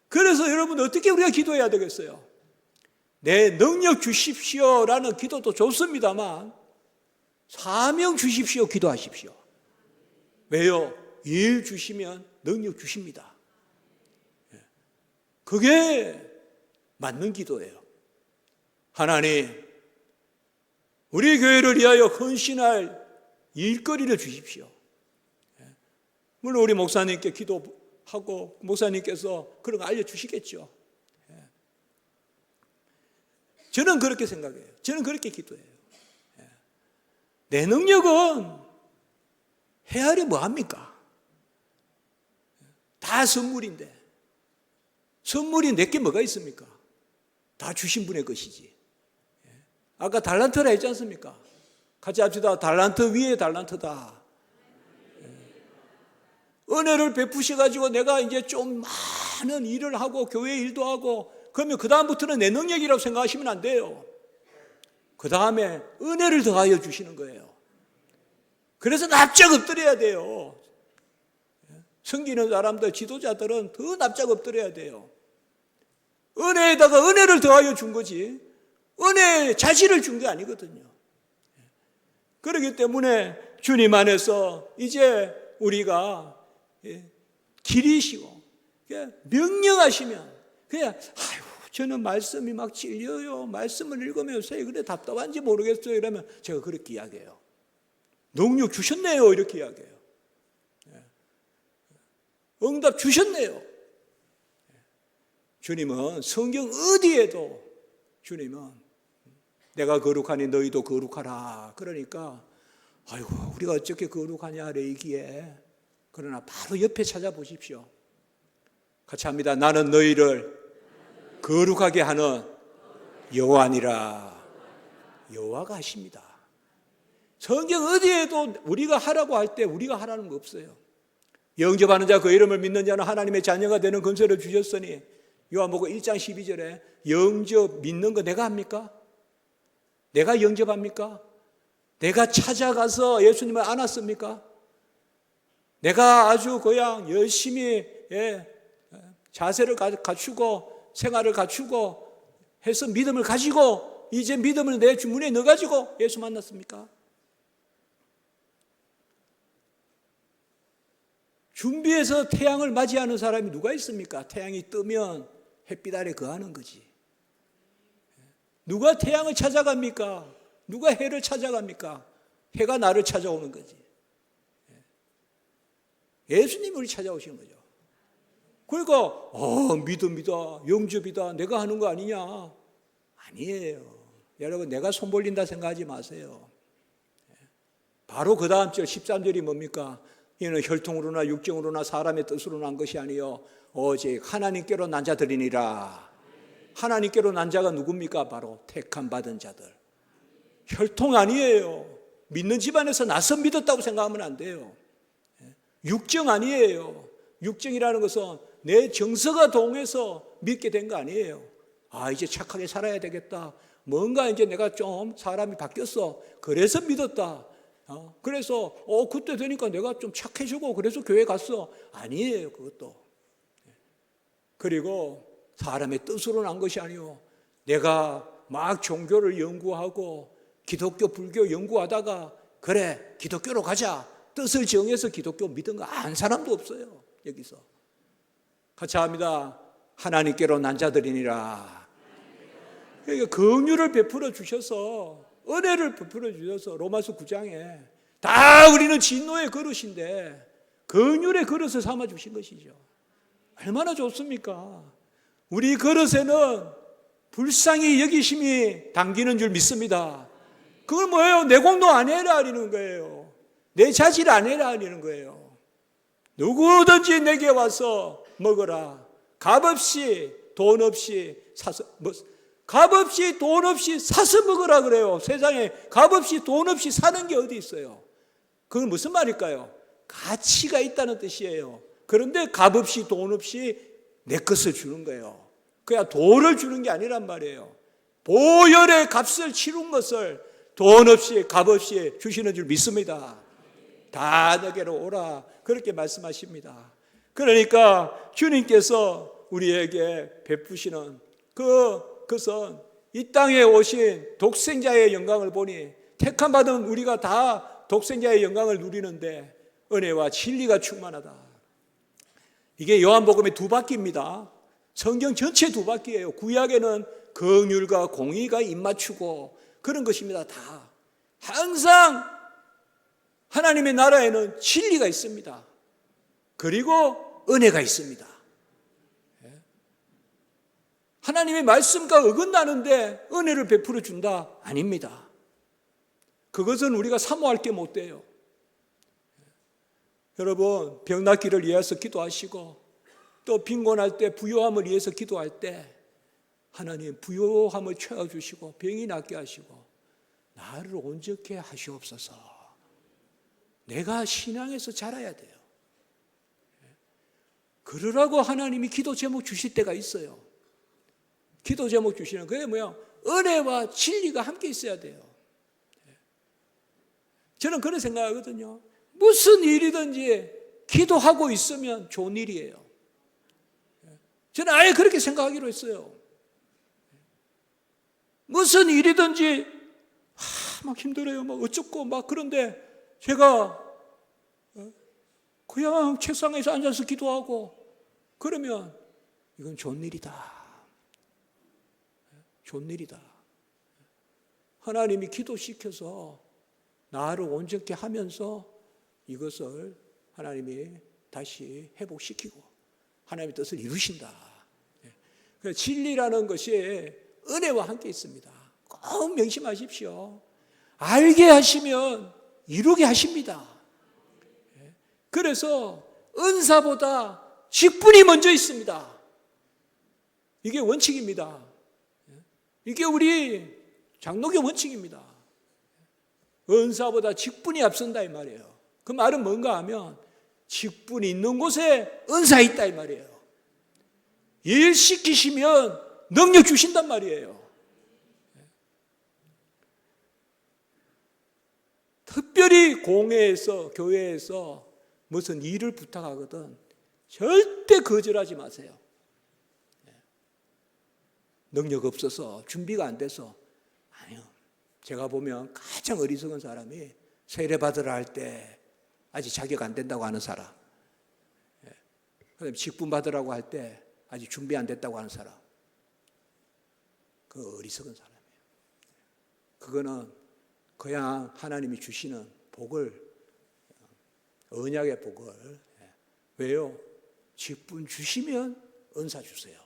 그래서 여러분 어떻게 우리가 기도해야 되겠어요? 내 능력 주십시오라는 기도도 좋습니다만 사명 주십시오 기도하십시오. 왜요? 일 주시면 능력 주십니다. 그게 맞는 기도예요. 하나님, 우리 교회를 위하여 헌신할 일거리를 주십시오. 물론 우리 목사님께 기도하고 목사님께서 그런 거 알려주시겠죠. 저는 그렇게 생각해요. 저는 그렇게 기도해요. 내 능력은 헤아려 뭐합니까? 다 선물인데 선물이 내게 뭐가 있습니까? 다 주신 분의 것이지. 아까 달란트라 했지 않습니까? 같이 합시다. 달란트 위에 달란트다. 은혜를 베푸셔가지고 내가 이제 좀 많은 일을 하고 교회 일도 하고 그러면 그 다음부터는 내 능력이라고 생각하시면 안 돼요. 그 다음에 은혜를 더하여 주시는 거예요. 그래서 납작 엎드려야 돼요. 섬기는 사람들, 지도자들은 더 납작 엎드려야 돼요. 은혜에다가 은혜를 더하여 준 거지 은혜에 자질을 준 게 아니거든요. 그렇기 때문에 주님 안에서 이제 우리가 길이시고 명령하시면 그냥 아유 저는 말씀이 막 찔려요. 말씀을 읽으면서 그래 답답한지 모르겠어요. 이러면 제가 그렇게 이야기해요. 능력 주셨네요. 이렇게 이야기해요. 응답 주셨네요. 주님은 성경 어디에도 주님은 내가 거룩하니 너희도 거룩하라. 그러니까 아이고 우리가 어떻게 거룩하냐 레이기에 그러나 바로 옆에 찾아보십시오. 같이 합니다. 나는 너희를 거룩하게 하는 여호와니라. 여호와가 하십니다. 성경 어디에도 우리가 하라고 할 때 우리가 하라는 거 없어요. 영접하는 자 그 이름을 믿는 자는 하나님의 자녀가 되는 권세를 주셨으니 요한복음 1장 12절에 영접 믿는 거 내가 합니까? 내가 영접합니까? 내가 찾아가서 예수님을 안았습니까? 내가 아주 그냥 열심히 자세를 갖추고 생활을 갖추고 해서 믿음을 가지고 이제 믿음을 내 주문에 넣어가지고 예수 만났습니까? 준비해서 태양을 맞이하는 사람이 누가 있습니까? 태양이 뜨면 햇빛 아래 거하는 거지. 누가 태양을 찾아갑니까? 누가 해를 찾아갑니까? 해가 나를 찾아오는 거지. 예수님이 우리 찾아오시는 거죠. 그러니까 믿음이다, 영접이다, 내가 하는 거 아니냐? 아니에요. 여러분 내가 손 벌린다 생각하지 마세요. 바로 그 다음 절 13절이 뭡니까? 이는 혈통으로나 육정으로나 사람의 뜻으로 난 것이 아니요 오직 하나님께로 난 자들이니라. 하나님께로 난 자가 누굽니까? 바로 택함 받은 자들. 혈통 아니에요. 믿는 집안에서 나서 믿었다고 생각하면 안 돼요. 육정 아니에요. 육정이라는 것은 내 정서가 동해서 믿게 된 거 아니에요. 이제 착하게 살아야 되겠다. 뭔가 이제 내가 좀 사람이 바뀌었어. 그래서 믿었다. 그래서 그때 되니까 내가 좀 착해지고 그래서 교회 갔어. 아니에요. 그것도. 그리고 사람의 뜻으로 난 것이 아니요 내가 막 종교를 연구하고 기독교 불교 연구하다가 그래 기독교로 가자 뜻을 정해서 기독교 믿은 거 안 사람도 없어요. 여기서 같이 합니다. 하나님께로 난 자들이니라. 그러니까 긍휼을 베풀어 주셔서 은혜를 베풀어 주셔서 로마서 9장에 다 우리는 진노의 그릇인데 긍휼의 그릇을 삼아 주신 것이죠. 얼마나 좋습니까? 우리 그릇에는 불쌍히 여기심이 담기는 줄 믿습니다. 그건 뭐예요? 내 공도 안 해라 하는 거예요. 내 자질 안 해라 하는 거예요. 누구든지 내게 와서 먹어라. 값없이 돈 없이 사서 값없이 돈 없이 사서 먹으라 그래요. 세상에 값없이 돈 없이 사는 게 어디 있어요? 그건 무슨 말일까요? 가치가 있다는 뜻이에요. 그런데 값없이 돈 없이 내 것을 주는 거예요. 그냥 돈을 주는 게 아니란 말이에요. 보혈의 값을 치른 것을 돈 없이 값없이 주시는 줄 믿습니다. 다 내게로 오라 그렇게 말씀하십니다. 그러니까 주님께서 우리에게 베푸시는 그것은 이 땅에 오신 독생자의 영광을 보니 택함받은 우리가 다 독생자의 영광을 누리는데 은혜와 진리가 충만하다. 이게 요한복음의 두 바퀴입니다. 성경 전체 두 바퀴예요. 구약에는 긍휼과 공의가 입맞추고 그런 것입니다. 다 항상 하나님의 나라에는 진리가 있습니다. 그리고 은혜가 있습니다. 하나님의 말씀과 어긋나는데 은혜를 베풀어 준다? 아닙니다. 그것은 우리가 사모할 게 못 돼요. 여러분, 병 낫기를 위해서 기도하시고 또 빈곤할 때 부요함을 위해서 기도할 때 하나님 부요함을 채워주시고 병이 낫게 하시고 나를 온전케 하시옵소서. 내가 신앙에서 자라야 돼요. 그러라고 하나님이 기도 제목 주실 때가 있어요. 기도 제목 주시는 그게 뭐야? 은혜와 진리가 함께 있어야 돼요. 저는 그런 생각하거든요. 무슨 일이든지 기도하고 있으면 좋은 일이에요. 저는 아예 그렇게 생각하기로 했어요. 무슨 일이든지 막 힘들어요. 막 어쩌고 막 그런데 제가 그냥 책상에서 앉아서 기도하고 그러면 이건 좋은 일이다. 좋은 일이다. 하나님이 기도시켜서 나를 온전케 하면서 이것을 하나님이 다시 회복시키고 하나님의 뜻을 이루신다. 그래서 진리라는 것이 은혜와 함께 있습니다. 꼭 명심하십시오. 알게 하시면 이루게 하십니다. 그래서 은사보다 직분이 먼저 있습니다. 이게 원칙입니다. 이게 우리 장로교 원칙입니다. 은사보다 직분이 앞선다 이 말이에요. 그 말은 뭔가 하면 직분이 있는 곳에 은사 있다 이 말이에요. 일 시키시면 능력 주신단 말이에요. 특별히 공회에서 교회에서 무슨 일을 부탁하거든 절대 거절하지 마세요. 능력 없어서 준비가 안 돼서 아니요. 제가 보면 가장 어리석은 사람이 세례 받으라 할 때 아직 자격 안 된다고 하는 사람, 그다음에 직분 받으라고 할 때 아직 준비 안 됐다고 하는 사람, 그 어리석은 사람이에요. 그거는 그냥 하나님이 주시는 복을, 언약의 복을. 왜요? 직분 주시면 은사 주세요.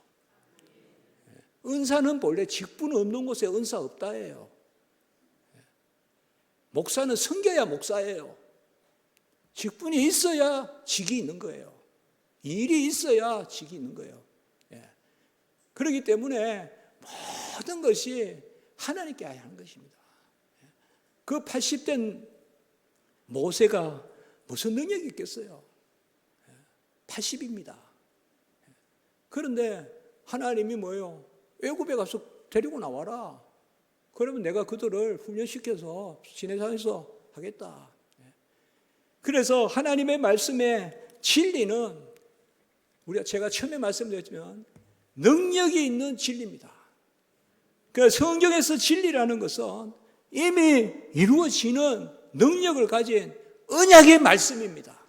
은사는 본래 직분 없는 곳에 은사 없다예요. 목사는 섬겨야 목사예요. 직분이 있어야 직이 있는 거예요. 일이 있어야 직이 있는 거예요. 그렇기 때문에 모든 것이 하나님께 하는 것입니다. 그 80된 모세가 무슨 능력이 있겠어요? 80입니다. 그런데 하나님이 뭐예요? 애굽에 가서 데리고 나와라. 그러면 내가 그들을 훈련시켜서 시내산에서 하겠다. 그래서 하나님의 말씀의 진리는 제가 처음에 말씀드렸지만 능력이 있는 진리입니다. 그러니까 성경에서 진리라는 것은 이미 이루어지는 능력을 가진 언약의 말씀입니다.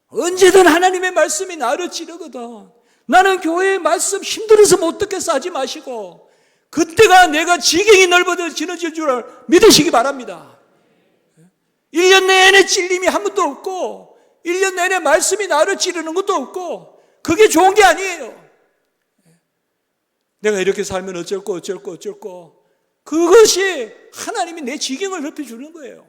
언제든 하나님의 말씀이 나를 찌르거든. 나는 교회의 말씀 힘들어서 못 듣겠어 하지 마시고 그때가 내가 지경이 넓어지는 줄 믿으시기 바랍니다. 1년 내내 찔림이 한 번도 없고 1년 내내 말씀이 나를 찌르는 것도 없고 그게 좋은 게 아니에요. 내가 이렇게 살면 어쩔고 그것이 하나님이 내 지경을 넓혀주는 거예요.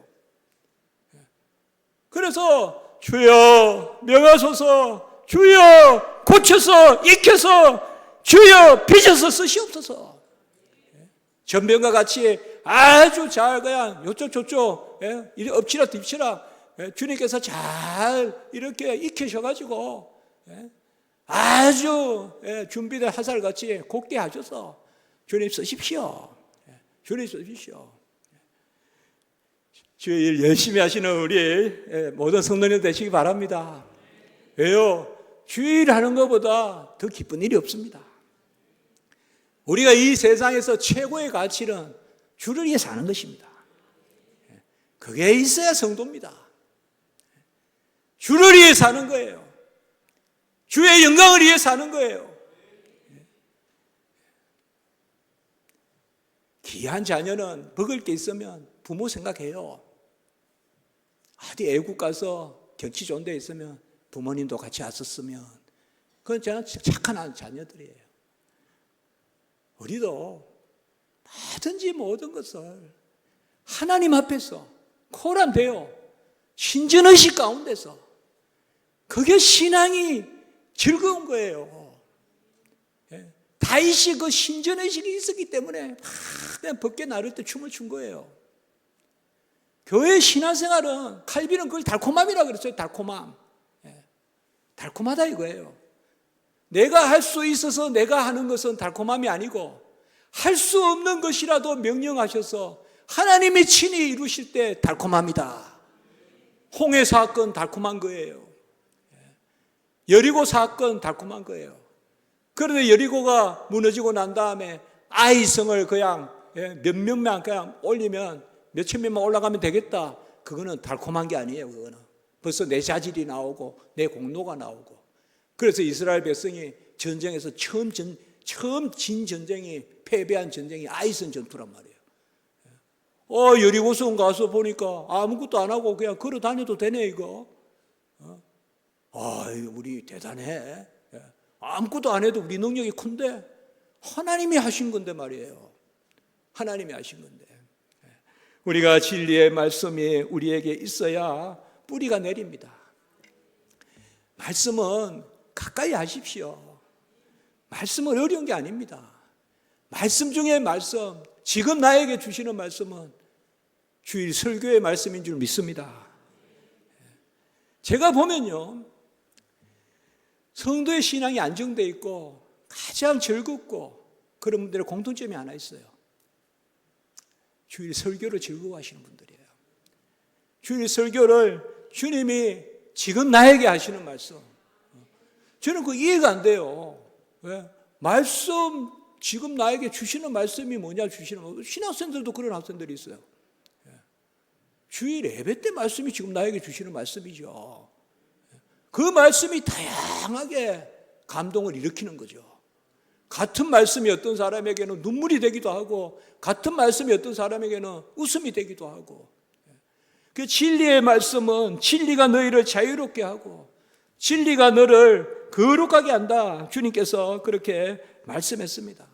그래서 주여 명하소서, 주여 고쳐서 익혀서, 주여 빚어서 쓰시옵소서. 전병과 같이 아주 잘 그냥 요쪽 저쪽 이리 엎치라 뒤치라 주님께서 잘 이렇게 익히셔가지고 아주 준비된 화살같이 곱게 하셔서 주님 쓰십시오. 주님 쓰십시오. 주의 일 열심히 하시는 우리 모든 성도님 되시기 바랍니다. 왜요? 주의 일 하는 것보다 더 기쁜 일이 없습니다. 우리가 이 세상에서 최고의 가치는 주를 위해 사는 것입니다. 그게 있어야 성도입니다. 주를 위해 사는 거예요. 주의 영광을 위해 사는 거예요. 귀한 자녀는 먹을 게 있으면 부모 생각해요. 어디 애국 가서 경치 좋은 데 있으면 부모님도 같이 왔었으면. 그건 저는 착한 자녀들이에요. 우리도 뭐든지 모든 것을 하나님 앞에서 코란되어 신전의식 가운데서, 그게 신앙이 즐거운 거예요. 다윗이 그 신전의식이 있었기 때문에 그냥 벗게 나를 때 춤을 춘 거예요. 교회 신앙생활은, 칼빈은 그걸 달콤함이라고 그랬어요. 달콤함. 달콤하다 이거예요. 내가 할 수 있어서 내가 하는 것은 달콤함이 아니고, 할 수 없는 것이라도 명령하셔서 하나님이 친히 이루실 때 달콤합니다. 홍해 사건 달콤한 거예요. 여리고 사건 달콤한 거예요. 그런데 여리고가 무너지고 난 다음에 아이성을 그냥 몇몇 명 그냥 올리면, 몇천 명만 올라가면 되겠다. 그거는 달콤한 게 아니에요. 그거는 벌써 내 자질이 나오고 내 공로가 나오고. 그래서 이스라엘 백성이 전쟁에서 처음 진 전쟁이, 패배한 전쟁이 아이성 전투란 말이에요. 여리고성 가서 보니까 아무것도 안 하고 그냥 걸어 다녀도 되네 이거. 우리 대단해. 아무것도 안 해도 우리 능력이 큰데 하나님이 하신 건데 말이에요. 하나님이 하신 건데. 우리가 진리의 말씀이 우리에게 있어야 뿌리가 내립니다. 말씀은 가까이 하십시오. 말씀은 어려운 게 아닙니다. 말씀 중에 말씀, 지금 나에게 주시는 말씀은 주일 설교의 말씀인 줄 믿습니다. 제가 보면요, 성도의 신앙이 안정되어 있고 가장 즐겁고 그런 분들의 공통점이 하나 있어요. 주일 설교를 즐거워하시는 분들이에요. 주일 설교를 주님이 지금 나에게 하시는 말씀, 저는 그 이해가 안 돼요. 왜? 말씀, 지금 나에게 주시는 말씀이 뭐냐, 주시는 말씀. 신학생들도 그런 학생들이 있어요. 주일 예배 때 말씀이 지금 나에게 주시는 말씀이죠. 그 말씀이 다양하게 감동을 일으키는 거죠. 같은 말씀이 어떤 사람에게는 눈물이 되기도 하고, 같은 말씀이 어떤 사람에게는 웃음이 되기도 하고. 그 진리의 말씀은 진리가 너희를 자유롭게 하고 진리가 너를 거룩하게 한다. 주님께서 그렇게 말씀했습니다.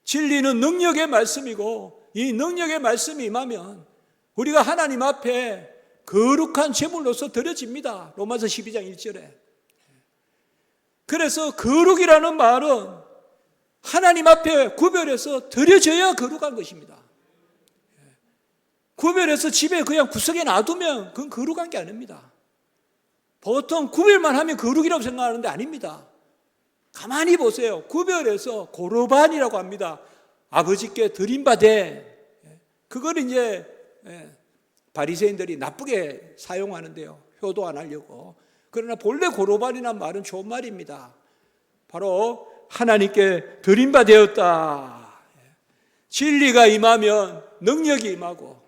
진리는 능력의 말씀이고, 이 능력의 말씀이 임하면 우리가 하나님 앞에 거룩한 제물로서 드려집니다. 로마서 12장 1절에. 그래서 거룩이라는 말은 하나님 앞에 구별해서 드려져야 거룩한 것입니다. 구별해서 집에 그냥 구석에 놔두면 그건 거룩한 게 아닙니다. 보통 구별만 하면 거룩이라고 생각하는데 아닙니다. 가만히 보세요. 구별해서 고르반이라고 합니다. 아버지께 드림받되, 그걸 이제 바리새인들이 나쁘게 사용하는데요. 효도 안 하려고. 그러나 본래 고르반이라는 말은 좋은 말입니다. 바로 하나님께 드림받되었다. 진리가 임하면 능력이 임하고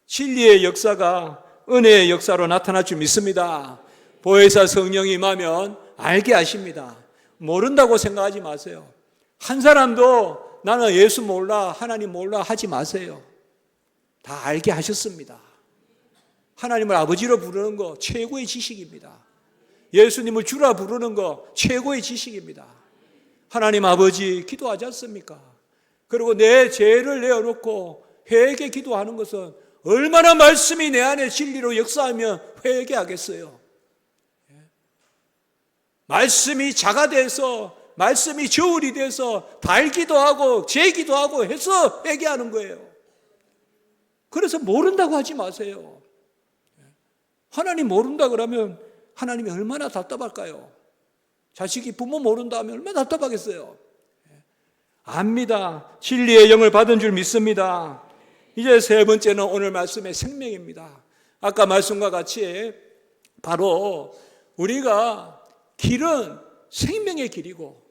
진리의 역사가 은혜의 역사로 나타날 줄 믿습니다. 보혜사 성령이 임하면 알게 하십니다. 모른다고 생각하지 마세요. 한 사람도 나는 예수 몰라, 하나님 몰라 하지 마세요. 다 알게 하셨습니다. 하나님을 아버지로 부르는 거 최고의 지식입니다. 예수님을 주라 부르는 거 최고의 지식입니다. 하나님 아버지 기도하지 않습니까? 그리고 내 죄를 내어놓고 회개 기도하는 것은 얼마나 말씀이 내 안에 진리로 역사하면 회개하겠어요. 말씀이 자가 돼서, 말씀이 저울이 돼서 달기도 하고 재기도 하고 해서 회개하는 거예요. 그래서 모른다고 하지 마세요. 하나님 모른다 그러면 하나님이 얼마나 답답할까요? 자식이 부모 모른다 하면 얼마나 답답하겠어요. 압니다. 진리의 영을 받은 줄 믿습니다. 이제 세 번째는 오늘 말씀의 생명입니다. 아까 말씀과 같이 바로 우리가 길은 생명의 길이고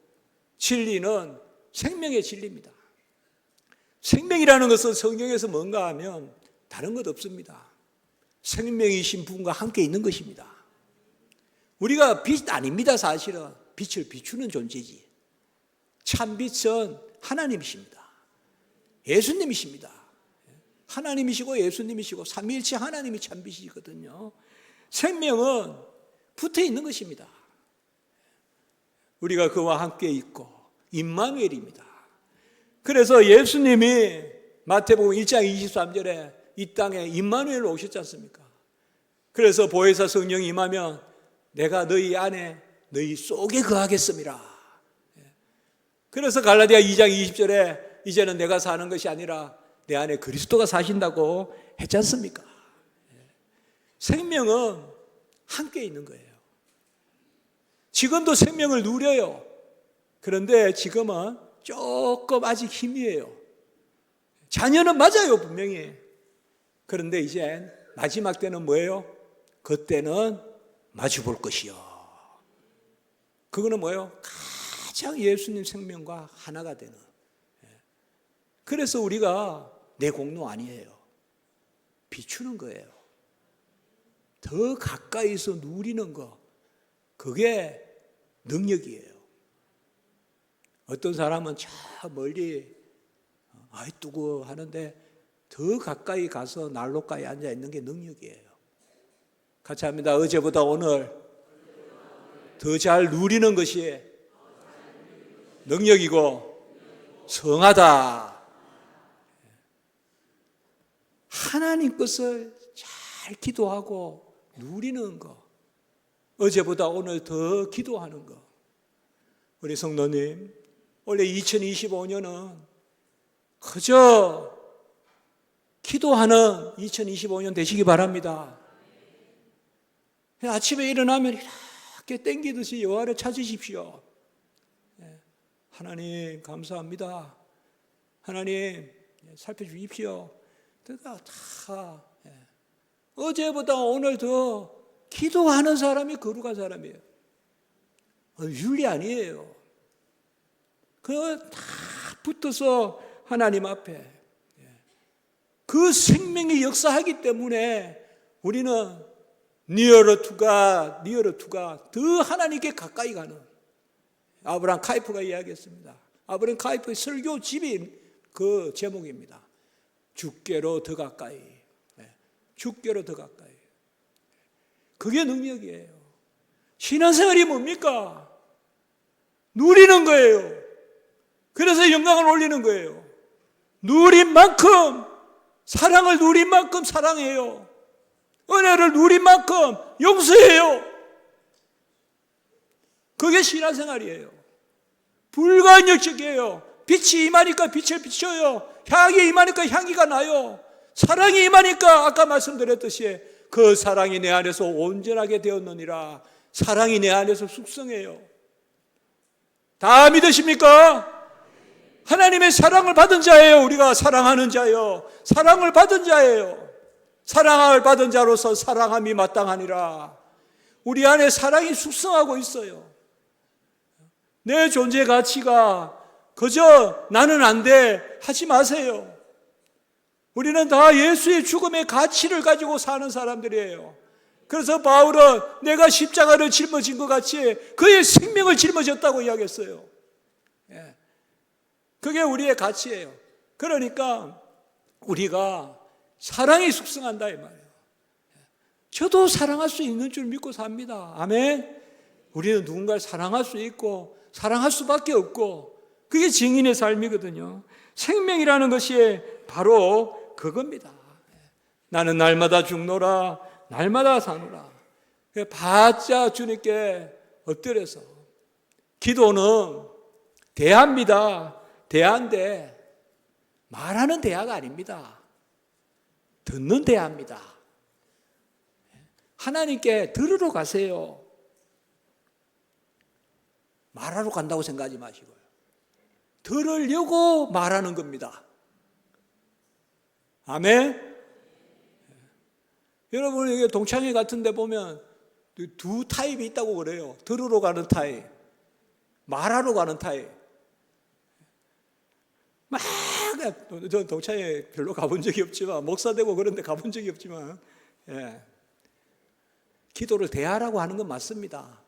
진리는 생명의 진리입니다. 생명이라는 것은 성경에서 뭔가 하면 다른 것 없습니다. 생명이신 분과 함께 있는 것입니다. 우리가 빛 아닙니다. 사실은 빛을 비추는 존재지. 참 빛은 하나님이십니다. 예수님이십니다. 하나님이시고 예수님이시고 삼위일체 하나님이 참 빛이거든요. 생명은 붙어 있는 것입니다. 우리가 그와 함께 있고 임마누엘입니다. 그래서 예수님이 마태복음 1장 23절에 이 땅에 임마누엘로 오셨지 않습니까? 그래서 보혜사 성령이 임하면 내가 너희 안에 너희 속에 거하겠습니다. 그래서 갈라디아 2장 20절에 이제는 내가 사는 것이 아니라 내 안에 그리스도가 사신다고 했지 않습니까? 생명은 함께 있는 거예요. 지금도 생명을 누려요. 그런데 지금은 조금 아직 희미해요. 자녀는 맞아요, 분명히. 그런데 이제 마지막 때는 뭐예요? 그때는 마주 볼 것이요. 그거는 뭐예요? 가장 예수님 생명과 하나가 되는. 그래서 우리가 내 공로 아니에요. 비추는 거예요. 더 가까이서 누리는 거. 그게 능력이에요. 어떤 사람은 저 멀리 아이 두고 하는데 더 가까이 가서 난로가에 앉아 있는 게 능력이에요. 같이 합니다. 어제보다 오늘 더 잘 누리는 것이 능력이고 성하다. 하나님 것을 잘 기도하고 누리는 거. 어제보다 오늘 더 기도하는 거. 우리 성도님, 원래 2025년은 그저 기도하는 2025년 되시기 바랍니다. 아침에 일어나면 이렇게 땡기듯이 여호와를 찾으십시오. 하나님 감사합니다. 하나님 살펴주십시오. 그러니까 다 어제보다 오늘 더 기도하는 사람이 거룩한 사람이에요. 윤리 아니에요. 그거 다 붙어서 하나님 앞에 그 생명이 역사하기 때문에 우리는 니어러 투가 더 하나님께 가까이 가는 아브라함 카이프가 이야기했습니다. 아브라함 카이프의 설교 집이 그 제목입니다. 주께로 더 가까이. 주께로 더 가까이. 그게 능력이에요. 신앙생활이 뭡니까? 누리는 거예요. 그래서 영광을 올리는 거예요. 누린 만큼, 사랑을 누린 만큼 사랑해요. 은혜를 누린 만큼 용서해요. 그게 신앙생활이에요. 불가역적이에요. 빛이 임하니까 빛을 비춰요. 향이 임하니까 향기가 나요. 사랑이 임하니까 아까 말씀드렸듯이 그 사랑이 내 안에서 온전하게 되었느니라. 사랑이 내 안에서 숙성해요. 다 믿으십니까? 하나님의 사랑을 받은 자예요. 우리가 사랑하는 자예요. 사랑을 받은 자예요. 사랑을 받은 자로서 사랑함이 마땅하니라. 우리 안에 사랑이 숙성하고 있어요. 내 존재 가치가 그저 나는 안 돼 하지 마세요. 우리는 다 예수의 죽음의 가치를 가지고 사는 사람들이에요. 그래서 바울은 내가 십자가를 짊어진 것 같이 그의 생명을 짊어졌다고 이야기했어요. 그게 우리의 가치예요. 그러니까 우리가 사랑이 숙성한다 이 말이에요. 저도 사랑할 수 있는 줄 믿고 삽니다. 아멘. 우리는 누군가를 사랑할 수 있고 사랑할 수밖에 없고 그게 증인의 삶이거든요. 생명이라는 것이 바로 그겁니다. 나는 날마다 죽노라 날마다 사노라. 바짝 주님께 엎드려서 기도는 대화입니다. 대화인데 말하는 대화가 아닙니다. 듣는 대화입니다. 하나님께 들으러 가세요. 말하러 간다고 생각하지 마시고요. 들으려고 말하는 겁니다. 아멘. 여러분 여기 동창회 같은 데 보면 두 타입이 있다고 그래요. 들으러 가는 타입, 말하러 가는 타입. 막 저 동창회 별로 가본 적이 없지만 목사 되고 그런 데 가본 적이 없지만 기도를 대하라고 하는 건 맞습니다.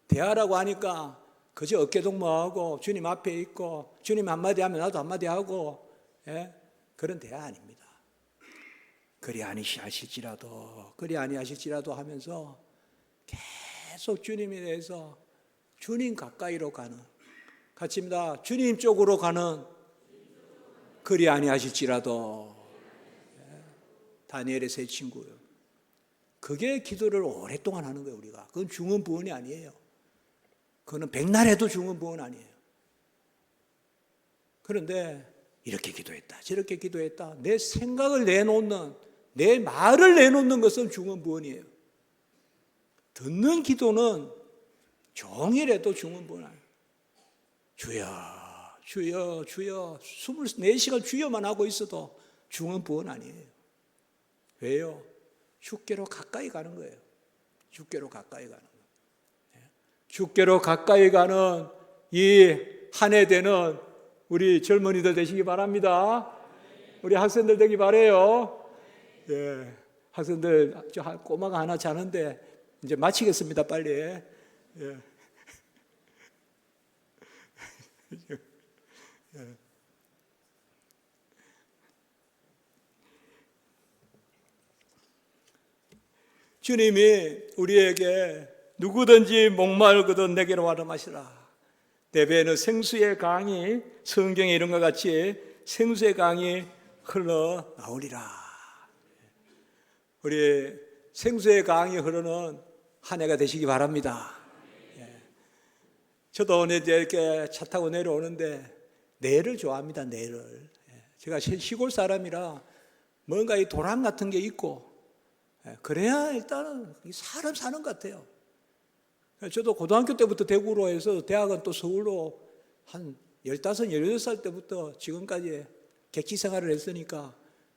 대하라고 하니까 그저 어깨동무하고 주님 앞에 있고 주님 한마디 하면 나도 한마디 하고, 예? 그런 대화 아닙니다. 그리 아니하실지라도 하면서 계속 주님에 대해서 주님 가까이로 가는, 같이입니다. 주님 쪽으로 가는, 그리 아니하실지라도. 다니엘의 세 친구요. 그게 기도를 오랫동안 하는 거예요, 우리가. 그건 중언부언이 아니에요. 그거는 백날 해도 중언부언 아니에요. 그런데 이렇게 기도했다, 저렇게 기도했다, 내 생각을 내놓는, 내 말을 내놓는 것은 중언부언이에요. 듣는 기도는 종일해도 중언부언 아니에요. 주여, 주여, 주여, 24시간 주여만 하고 있어도 중언부언 아니에요. 왜요? 주께로 가까이 가는 거예요. 주께로 가까이 가는 거예요. 주께로 가까이 가는 이 한 해 되는 우리 젊은이들 되시기 바랍니다. 우리 학생들 되기 바래요. 예, 학생들, 저 꼬마가 하나 자는데 이제 마치겠습니다, 빨리. 예. 주님이 우리에게 누구든지 목마르거든 내게로 와라 마시라. 내 배에는 생수의 강이, 성경에 이런 것 같이 생수의 강이 흘러나오리라. 우리 생수의 강이 흐르는 한 해가 되시기 바랍니다. 저도 오늘 이렇게 차 타고 내려오는데 내를 좋아합니다. 내를. 제가 시골 사람이라 뭔가 이 도랑 같은 게 있고 그래야 일단은 사람 사는 것 같아요. 저도 고등학교 때부터 대구로 해서 대학은 또 서울로 한 15, 16살 때부터 지금까지 객지 생활을 했으니까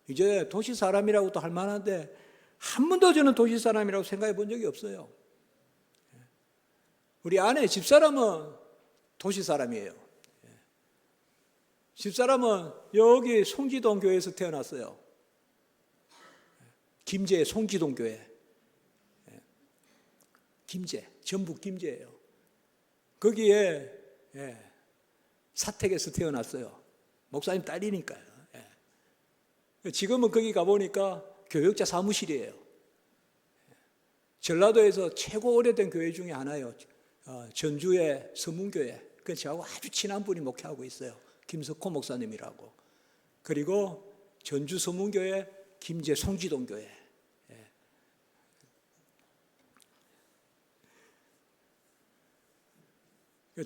이제 도시 사람이라고 또 할 만한데 한 번도 저는 도시 사람이라고 생각해 본 적이 없어요. 우리 아내 집사람은 도시 사람이에요. 집사람은 여기 송지동 교회에서 태어났어요. 김제 송지동 교회. 김제, 전북 김제예요. 거기에 사택에서 태어났어요. 목사님 딸이니까요. 지금은 거기 가보니까 교역자 사무실이에요. 전라도에서 최고 오래된 교회 중에 하나예요. 전주의 서문교회. 그 저하고 아주 친한 분이 목회하고 있어요. 김석호 목사님이라고. 그리고 전주 서문교회 김제 송지동 교회.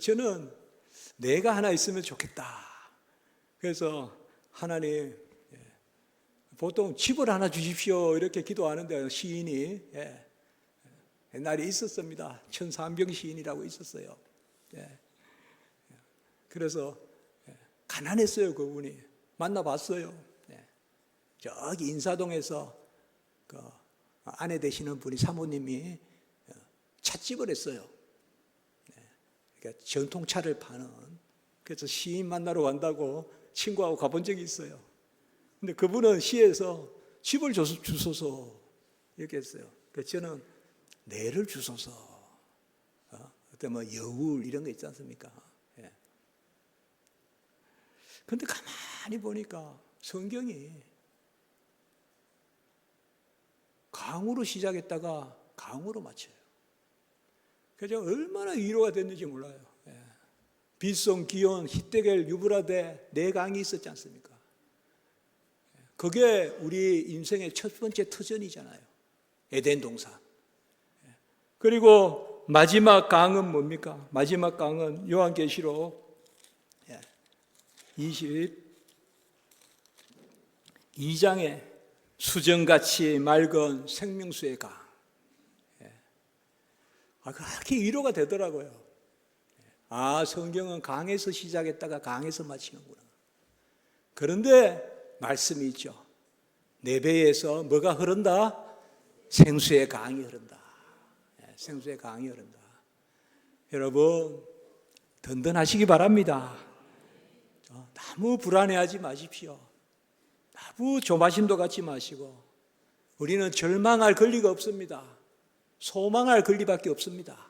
저는 내가 하나 있으면 좋겠다. 그래서 하나님, 보통 집을 하나 주십시오 이렇게 기도하는데 시인이 옛날에 있었습니다. 천삼병 시인이라고 있었어요. 그래서 가난했어요. 그분이. 만나봤어요. 저기 인사동에서 그 아내 되시는 분이 사모님이 찻집을 했어요. 그러니까 전통차를 파는. 그래서 시인 만나러 간다고 친구하고 가본 적이 있어요. 근데 그분은 시에서 집을 주소서 이렇게 했어요. 그래서 저는 내를 주소서. 그때 뭐 여울 이런 거 있지 않습니까? 근데 가만히 보니까 성경이 강으로 시작했다가 강으로 마쳐요. 그래서 얼마나 위로가 됐는지 몰라요. 빗송, 기온, 히데겔, 유브라데 네 강이 있었지 않습니까? 그게 우리 인생의 첫 번째 터전이잖아요. 에덴 동산. 그리고 마지막 강은 뭡니까? 마지막 강은 요한계시록 22장에 수정같이 맑은 생명수의 강. 그렇게 위로가 되더라고요. 성경은 강에서 시작했다가 강에서 마치는구나. 그런데 말씀이 있죠. 내 배에서 뭐가 흐른다? 생수의 강이 흐른다. 생수의 강이 흐른다. 여러분 든든하시기 바랍니다. 너무 불안해하지 마십시오. 너무 조바심도 갖지 마시고. 우리는 절망할 권리가 없습니다. 소망할 권리밖에 없습니다.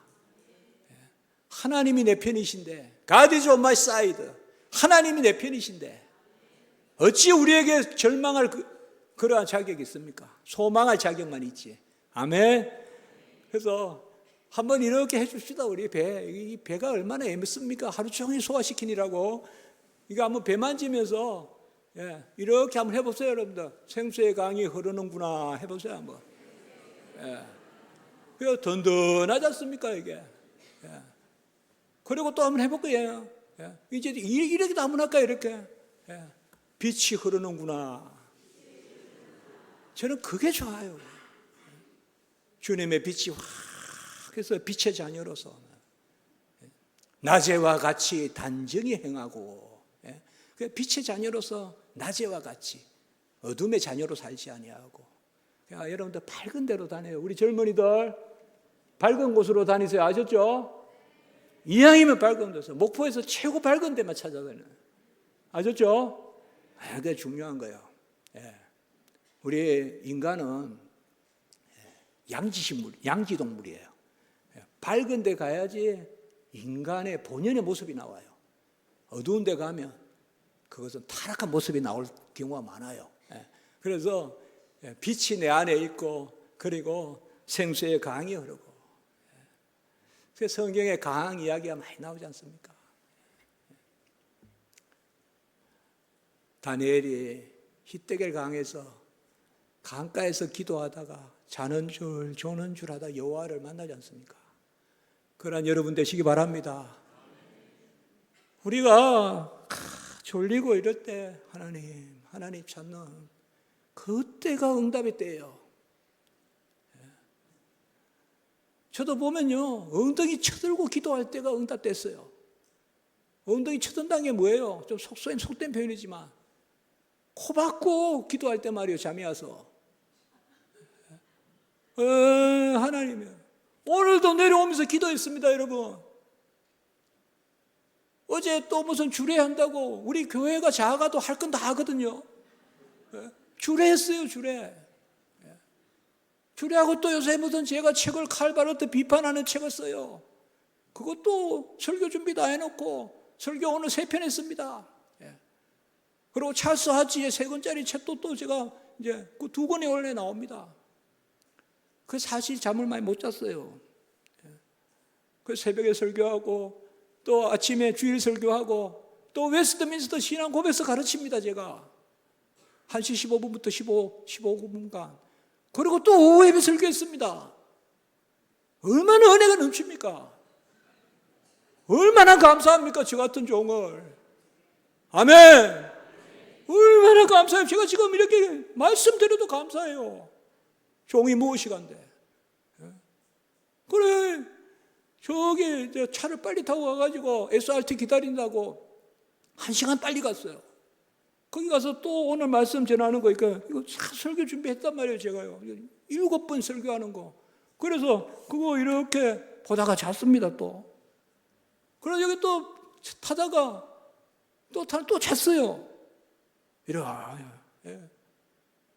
하나님이 내 편이신데, God is on my side. 하나님이 내 편이신데 어찌 우리에게 절망할 그러한 자격이 있습니까? 소망할 자격만 있지. 아멘. 그래서 한번 이렇게 해줍시다. 우리 이 배가 얼마나 애맵습니까? 하루 종일 소화시키느라고. 이거 한번 배 만지면서 이렇게 한번 해보세요, 여러분들. 생수의 강이 흐르는구나 해보세요, 한번. 그래서 든든하지 않습니까, 이게? 그리고 또 한번 해볼 거예요. 이제 이렇게도 한번 할까요, 이렇게? 빛이 흐르는구나. 저는 그게 좋아요. 주님의 빛이 확 해서 빛의 자녀로서 낮에와 같이 단정히 행하고, 빛의 자녀로서 낮에와 같이 어둠의 자녀로 살지 아니하고. 여러분들 밝은 데로 다녀요. 우리 젊은이들 밝은 곳으로 다니세요. 아셨죠? 이왕이면 밝은 데서, 목포에서 최고 밝은 데만 찾아다녀요. 아셨죠? 그게 중요한 거예요. 우리 인간은 양지동물이에요. 밝은 데 가야지 인간의 본연의 모습이 나와요. 어두운 데 가면 그것은 타락한 모습이 나올 경우가 많아요. 그래서 빛이 내 안에 있고, 그리고 생수의 강이 흐르고. 그래서 성경에 강 이야기가 많이 나오지 않습니까? 다니엘이 히데겔 강에서 강가에서 기도하다가 자는 줄 조는 줄 하다 여호와를 만나지 않습니까? 그러한 여러분 되시기 바랍니다. 우리가 졸리고 이럴 때 하나님 찾는 그때가 응답의 때예요. 저도 보면요, 엉덩이 쳐들고 기도할 때가 응답됐어요. 엉덩이 쳐든다는 게 뭐예요? 좀 속된 표현이지만 코 박고 기도할 때 말이에요. 잠이 와서. 하나님이요, 오늘도 내려오면서 기도했습니다, 여러분. 어제 또 무슨 주례한다고, 우리 교회가 작아도 할 건 다 하거든요. 주례했어요, 주례. 주례하고 또 요새 무슨 제가 책을 칼바르트 비판하는 책을 써요. 그것도 설교 준비 다 해놓고 설교 오늘 3편 했습니다. 그리고 찰스 하지의 3권짜리 책도 또 제가 이제 그 2권이 원래 나옵니다. 그 사실 잠을 많이 못 잤어요. 그 새벽에 설교하고 또 아침에 주일 설교하고 또 웨스트민스터 신앙 고백서 가르칩니다, 제가. 1시 15분부터 15분간. 그리고 또 오후 예배 설교했습니다. 얼마나 은혜가 넘칩니까? 얼마나 감사합니까, 저 같은 종을. 아멘. 얼마나 감사해요. 제가 지금 이렇게 말씀드려도 감사해요. 종이 무엇이간데. 그래, 저기 차를 빨리 타고 가가지고 SRT 기다린다고 1시간 빨리 갔어요. 거기 가서 또 오늘 말씀 전하는 거, 이거 설교 준비했단 말이에요, 제가요. 7번 설교하는 거. 그래서 그거 이렇게 보다가 잤습니다, 또. 그래서 여기 또 타다가 또 잤어요.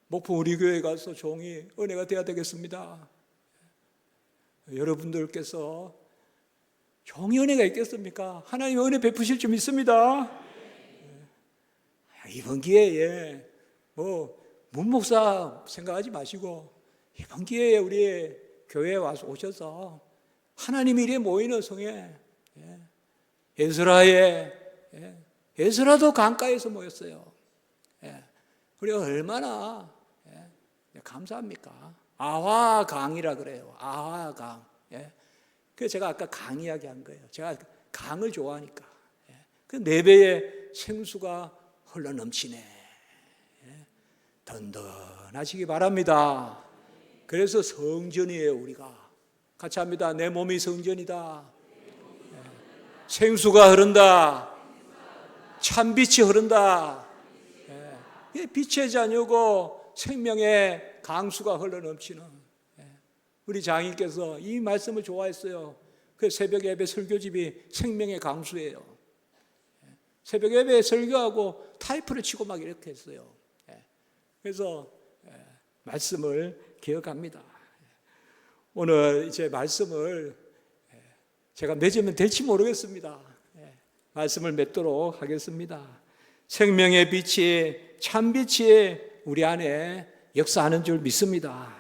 목포 우리 교회 가서 종이 은혜가 되어야 되겠습니다. 여러분들께서 종이 은혜가 있겠습니까? 하나님 은혜 베푸실 줄 믿습니다. 이번 기회에 문목사 생각하지 마시고 이번 기회에 우리 교회에 와서 오셔서 하나님이 이래 모이는 성에, 에스라도 강가에서 모였어요. 우리가 얼마나 감사합니까? 아화강이라 그래요. 아화강. 그래서 제가 아까 강 이야기한 거예요. 제가 강을 좋아하니까. 그 4배의 생수가 흘러 넘치네. 든든하시기 바랍니다. 그래서 성전이에요, 우리가. 같이 합니다. 내 몸이 성전이다. 생수가 흐른다. 참빛이 흐른다. 빛의 자녀고 생명의 강수가 흘러 넘치는 우리 장인께서 이 말씀을 좋아했어요. 그 새벽 예배 설교집이 생명의 강수예요. 새벽 예배 설교하고 타이프를 치고 막 이렇게 했어요. 그래서 말씀을 기억합니다. 오늘 이제 말씀을 제가 맺으면 될지 모르겠습니다. 말씀을 맺도록 하겠습니다. 생명의 빛이 참 빛이 우리 안에 역사하는 줄 믿습니다.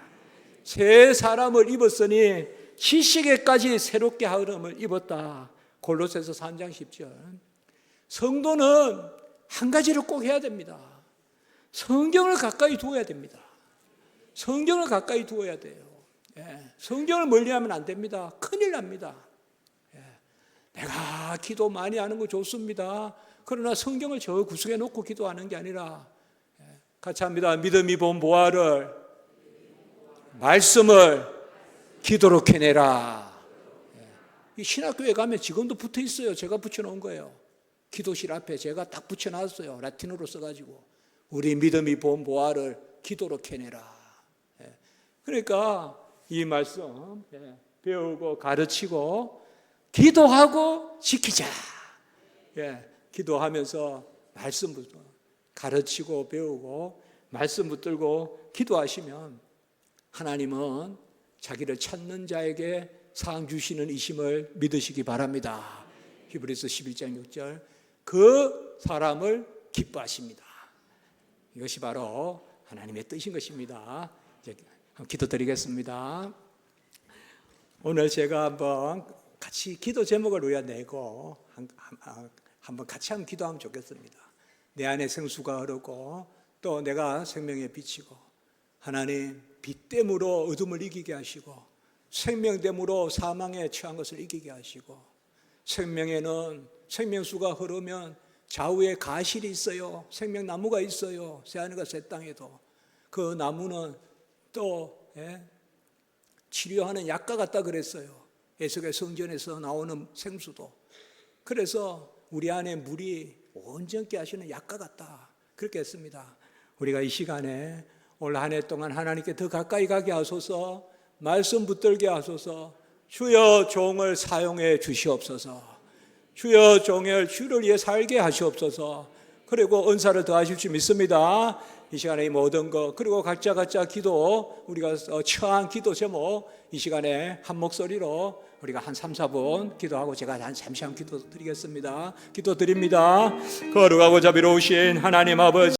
새 사람을 입었으니 시시게까지 새롭게 하름을 입었다. 골로새서 3장 10절. 성도는 한 가지를 꼭 해야 됩니다. 성경을 가까이 두어야 됩니다. 성경을 가까이 두어야 돼요. 성경을 멀리하면 안 됩니다. 큰일 납니다. 내가 기도 많이 하는 거 좋습니다. 그러나 성경을 저 구석에 놓고 기도하는 게 아니라 같이 합니다. 믿음이 본 보화를 말씀을 기도로 캐내라. 이 신학교에 가면 지금도 붙어 있어요. 제가 붙여놓은 거예요. 기도실 앞에 제가 딱 붙여놨어요. 라틴어로 써가지고 우리 믿음이 본 보화를 기도로 캐내라. 그러니까 이 말씀 배우고 가르치고 기도하고 지키자. 기도하면서 말씀 붙들고 가르치고 배우고 말씀 붙들고 기도하시면 하나님은 자기를 찾는 자에게 상 주시는 이심을 믿으시기 바랍니다. 히브리서 11장 6절. 그 사람을 기뻐하십니다. 이것이 바로 하나님의 뜻인 것입니다. 이제 기도드리겠습니다. 오늘 제가 한번 같이 기도 제목을 우리가 내고 한번 같이 한번 기도하면 좋겠습니다. 내 안에 생수가 흐르고 또 내가 생명에 비치고 하나님 빛됨으로 어둠을 이기게 하시고 생명됨으로 사망에 처한 것을 이기게 하시고 생명에는 생명수가 흐르면 좌우에 가실이 있어요. 생명나무가 있어요. 새하늘과 새 땅에도 그 나무는 또 치료하는 약과 같다 그랬어요. 에스겔 성전에서 나오는 생수도. 그래서 우리 안에 물이 온전케 하시는 약과 같다 그렇게 했습니다. 우리가 이 시간에 올 한 해 동안 하나님께 더 가까이 가게 하소서. 말씀 붙들게 하소서. 주여 종을 사용해 주시옵소서. 주여 종을 주를 위해 살게 하시옵소서. 그리고 은사를 더하실 줄 믿습니다. 이 시간에 이 모든 것 그리고 각자 기도 우리가 처한 기도 제목 이 시간에 한 목소리로 우리가 한 3, 4분 기도하고 제가 잠시 한 기도 드리겠습니다. 기도 드립니다. 거룩하고 자비로우신 하나님 아버지